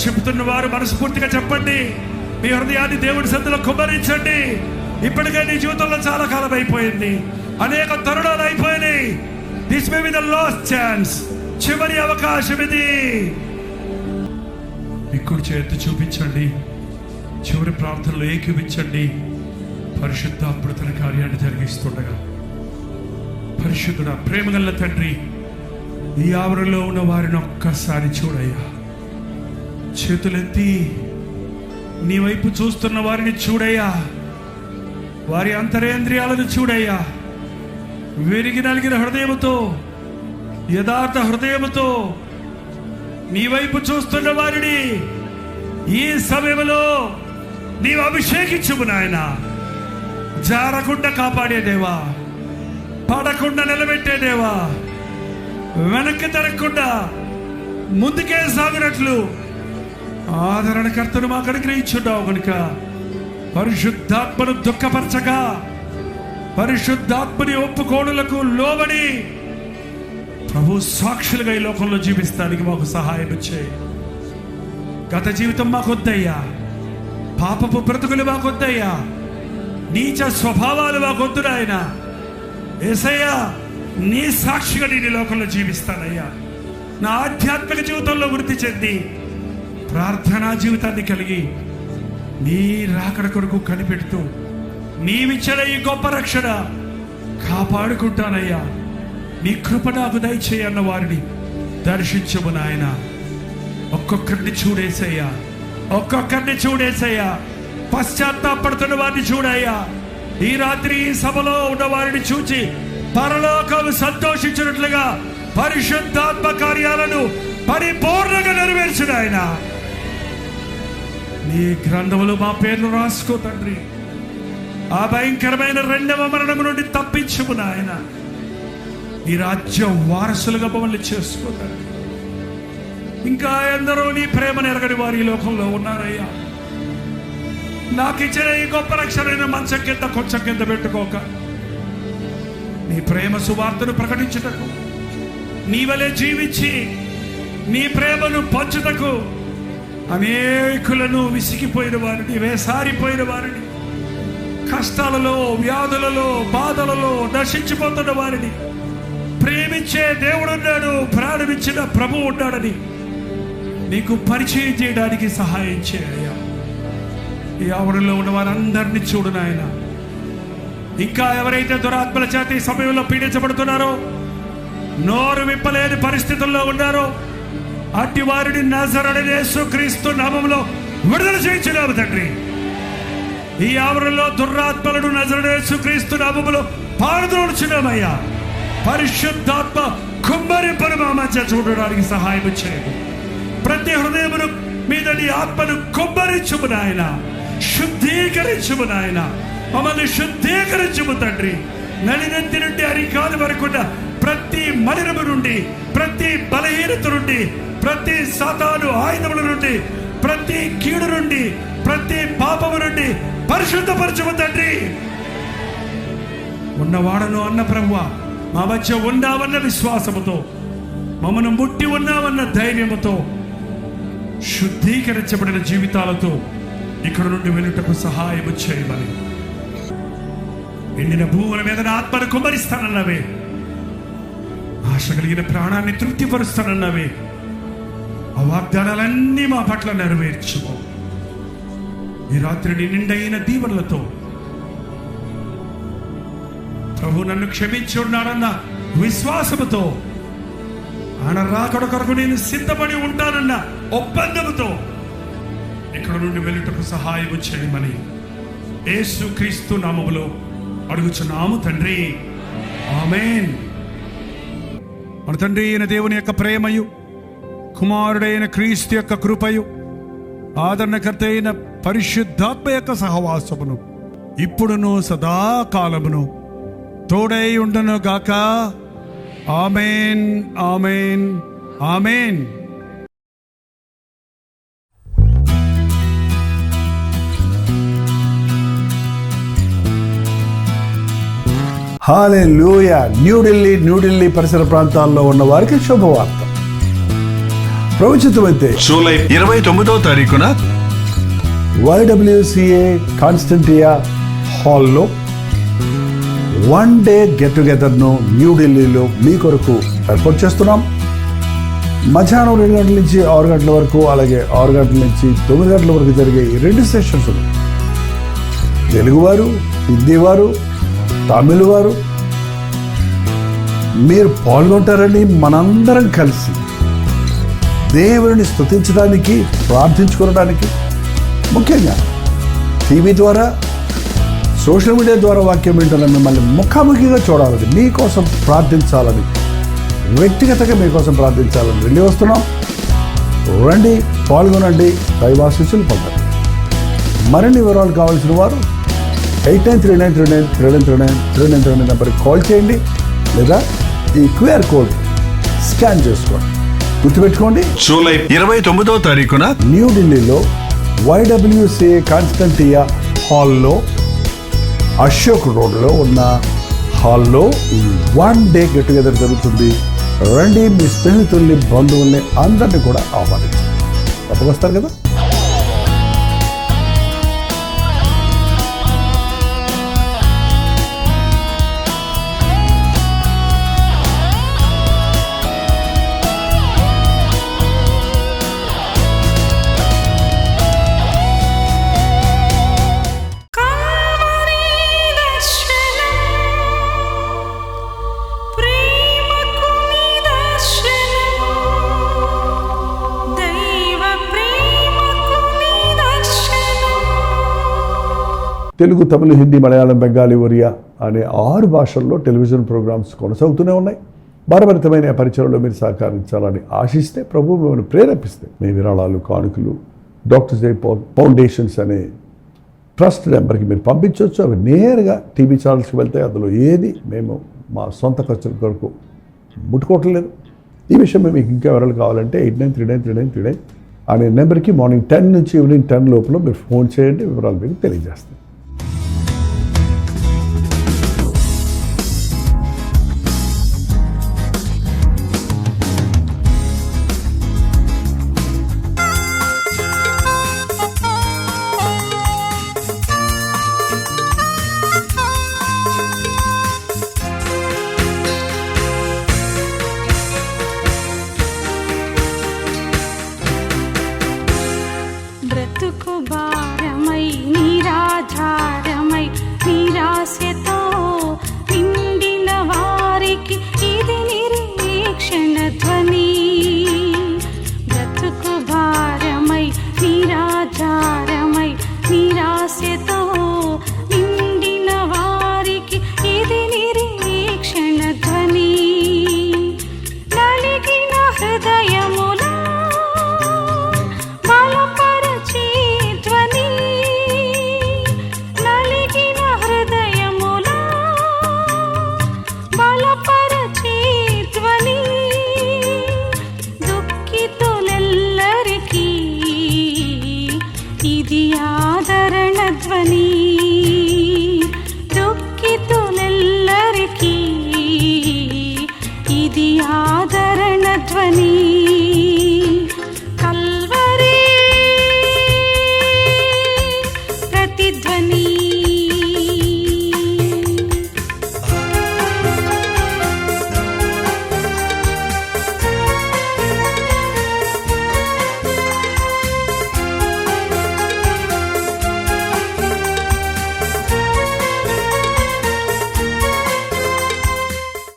చెబుతున్న వారు మనస్ఫూర్తిగా చెప్పండి. మీ హృదయాన్ని దేవుడి సన్నిధిలో కుమ్మరించండి. ఇప్పటికే నీ జీవితంలో చాలా కాలం అయిపోయింది, అనేక తరుణాలు అయిపోయినాయి. This may be the last chance, చివరి అవకాశం ఇది. మీ కుడి చేతి చూపించండి, చివరి ప్రార్థనలో ఏకీవించండి. పరిశుద్ధాత్ముడు తన కార్యాన్ని జరిగిస్తుండగా, పరిశుద్ధుడా ప్రేమగల తండ్రి, ఈ ఆవరణలో ఉన్న వారిని ఒక్కసారి చూడయ్యా. చేతులెత్తి నీ వైపు చూస్తున్న వారిని చూడయ్యా, వారి అంతరేంద్రియాలను చూడయ్యా. విరిగి నలిగిన హృదయముతో, యథార్థ హృదయముతో నీ వైపు చూస్తున్న వారిని ఈ సమయంలో నీవు అభిషేకించుము నాయన. జారకుండా కాపాడే దేవా, పడకుండా నిలబెట్టే దేవా, వెనక్కి తిరగకుండా ముందుకే సాగినట్లు ఆదరణకర్తను మాకు అనుగ్రహించున్నావు కనుక పరిశుద్ధాత్మను దుఃఖపరచక, పరిశుద్ధాత్మని ఒప్పుకోడులకు లోబడి ప్రభు సాక్షులుగా ఈ లోకంలో జీవిస్తానికి మాకు సహాయం చేయి. గత జీవితం మాకొద్దయ్యా, పాపపు బ్రతుకులు మాకొద్దయ్యా, నీచ స్వభావాలు మాకొద్దు నాయన. యేసయ్యా, నీ సాక్షిగా నేను ఈ లోకంలో జీవిస్తానయ్యా. నా ఆధ్యాత్మిక జీవితంలో వృద్ధి చెంది ప్రార్థనా జీవితాన్ని కలిగి నీ రాకడ కొరకు కనిపెడుతూ నీవిచ్చిన ఈ గొప్ప రక్షణ కాపాడుకుంటానయ్యా. నీ కృప నాకు దయచేయన్న వారిని దర్శించము నాయన. ఒక్కొక్కరిని చూడేసయ్యా, ఒక్కొక్కరిని చూడేసయ్యా. పశ్చాత్తాపడుతున్న వారిని చూడయ్యా. ఈ రాత్రి ఈ సభలో ఉన్న వారిని చూచి పరలోకం సంతోషించినట్లుగా పరిశుద్ధాత్మ కార్యాలను పరిపూర్ణంగా నెరవేర్చుడు ఆయన. నీ గ్రంథములు మా పేర్లు రాసుకో తండ్రి. ఆ భయంకరమైన రెండవ మరణం నుండి తప్పించుము నాయన. నీ రాజ్య వారసులుగా మమ్మల్ని చేసుకో తండ్రి. ఇంకా ఎందరో నీ ప్రేమను ఎరగని వారు ఈ లోకంలో ఉన్నారయ్యా. నాకు ఇచ్చిన ఈ గొప్ప రక్షణ మంచం కింద కొంచెం కింద పెట్టుకోక నీ ప్రేమ సువార్తను ప్రకటించుటకు, నీ వలె జీవించి నీ ప్రేమను పంచుటకు అనేకులను విసిగిపోయిన వారిని, వేసారిపోయిన వారిని, కష్టాలలో, వ్యాధులలో, బాధలలో నశించిపోతున్న వారిని ప్రేమించే దేవుడున్నాడు, ప్రాణమిచ్చిన ప్రభువు ఉన్నాడని నీకు పరిచయం చేయడానికి సహాయం చేయ్యా. ఈ ఆవరణలో ఉన్న వారందరినీ చూడు నాయన. ఇంకా ఎవరైతే దురాత్మల చేత ఈ సమయంలో పీడించబడుతున్నారో, నోరు విప్పలేని పరిస్థితుల్లో ఉన్నారో, అట్టి వారిని నజరేయుడైన యేసుక్రీస్తు నామములో విడుదల చేయించున్నాము తండ్రి. ఈ ఆవరణలో దురాత్మలను నజరేయుడైన యేసుక్రీస్తు నామములో పారదోడుచున్నామయ్యా. పరిశుద్ధాత్మ కుమ్మరింపను మా మధ్య చూడడానికి సహాయం చేయము. ప్రతి హృదయమును మీద నీ ఆత్మను కుమ్మరించుము నాయన. శుద్ధీకరించుము నాయన. మమ్మల్ని శుద్ధీకరించుము తండ్రి. నడినెత్తి నుండి అరికాలు వరకున్న ప్రతి మలినము నుండి, ప్రతి బలహీనత నుండి, ప్రతి సాతాను ఆయుధముల నుండి, ప్రతి కీడు నుండి, ప్రతి పాపము నుండి పరిశుద్ధపరచుము తండ్రి. ఉన్నవాడను అన్న ప్రభువా, మా మధ్య ఉన్నావన్న విశ్వాసముతో, మమ్మను ముట్టి ఉన్నావన్న ధైర్యముతో, శుద్ధీకరించబడిన జీవితాలతో ఇక్కడ నుండి వెళ్ళుటకు సహాయము చేయమని, ఎండిన భూముల మీద నా ఆత్మను కుమ్మరిస్తానన్నవే, ఆశ కలిగిన ప్రాణాన్ని తృప్తిపరుస్తానన్నవే, ఆ వాగ్దానాలన్నీ మా పట్ల నెరవేర్చుము. ఈ రాత్రిని నిండైన దీవెనలతో ప్రభు నన్ను క్షమించి ఉన్నాడన్న విశ్వాసముతో, ఆయన రాకడ కొరకు నేను సిద్ధపడి ఉంటానన్న ఒప్పందముతో ఇక్కడ నుండి వెళ్ళుటకు సహాయము చేయమని యేసుక్రీస్తు నామములో అడుగుచున్నాము తండ్రి. ఆమేన్. మన తండ్రి అయిన దేవుని యొక్క ప్రేమయు, కుమారుడైన క్రీస్తు యొక్క కృపయు, ఆదరణకర్త అయిన పరిశుద్ధాత్మ యొక్క సహవాసమును ఇప్పుడును సదాకాలమును తోడై ఉండను గాక. ఆమేన్, ఆమేన్, ఆమేన్. హల్లెలూయా. న్యూఢిల్లీ పరిసర ప్రాంతాల్లో ఉన్న వారికి శుభవార్త. ప్రవచితమైతే జూలై 29వ తారీఖున YWCA కాన్స్టంటియా హాల్లో 1 డే గెట్ టుగెదర్ను న్యూఢిల్లీలో మీ కొరకు ఏర్పాటు చేస్తున్నాం. మధ్యాహ్నం 2 గంటల నుంచి 6 గంటల వరకు, అలాగే 6 గంటల నుంచి 9 గంటల వరకు జరిగే ఈ 2 సెషన్స్ తెలుగువారు, హిందీ వారు, తమిళ వారు మీరు పాల్గొంటారని మనందరం కలిసి దేవుని స్తుతించడానికి, ప్రార్థించుకోవడానికి, ముఖ్యంగా టీవీ ద్వారా సోషల్ మీడియా ద్వారా వాక్యం వింటున్న మిమ్మల్ని ముఖాముఖిగా చూడాలని, మీకోసం ప్రార్థించాలని, వ్యక్తిగతంగా మీకోసం ప్రార్థించాలని వెళ్ళి వస్తున్నాం. రండి, పాల్గొనండి, దైవాశీస్సులు పొందండి. మరిన్ని వివరాలు కావాల్సిన వారు 8939393939 నెంబర్కి కాల్ చేయండి, లేదా ఈ QR కోడ్ స్కాన్ చేసుకోండి. గుర్తుపెట్టుకోండి, జూలై 29వ తారీఖున న్యూఢిల్లీలో YWCA కాన్స్టంటియా హాల్లో, అశోక్ రోడ్లో ఉన్న హాల్లో ఈ 1 డే గెట్ టుగెదర్ జరుగుతుంది. రండి, మీ స్నేహితుల్ని, బంధువుల్ని అందరినీ కూడా ఆహ్వానించండి. తప్పకొస్తారు కదా. కల్వరి దర్శనం ప్రేమకు నిదర్శనం దైవ ప్రేమకు నిదర్శనం. తెలుగు, తమిళ, హిందీ, మలయాళం, బెంగాలీ, ఒరియా అనే 6 భాషల్లో టెలివిజన్ ప్రోగ్రామ్స్ కొనసాగుతూనే ఉన్నాయి. భారభరితమైన పరిచయంలో మీరు సహకరించాలని ఆశిస్తే, ప్రభు మిమ్మల్ని ప్రేరేపిస్తే మీ విరాళాలు, కానుకలు డాక్టర్స్ డే ఫౌండేషన్స్ అనే ట్రస్ట్ నెంబర్కి మీరు పంపించవచ్చు. అవి నేరుగా టీవీ ఛానల్స్కి వెళ్తాయి. అందులో ఏది మేము మా సొంత ఖర్చుల కొరకు ముట్టుకోవట్లేదు. ఈ విషయం మీకు ఇంకా వివరాలు కావాలంటే 89393939 అనే నెంబర్కి మార్నింగ్ 10 నుంచి ఈవినింగ్ 10 లోపల మీరు ఫోన్ చేయండి, వివరాలు మీకు తెలియజేస్తాం.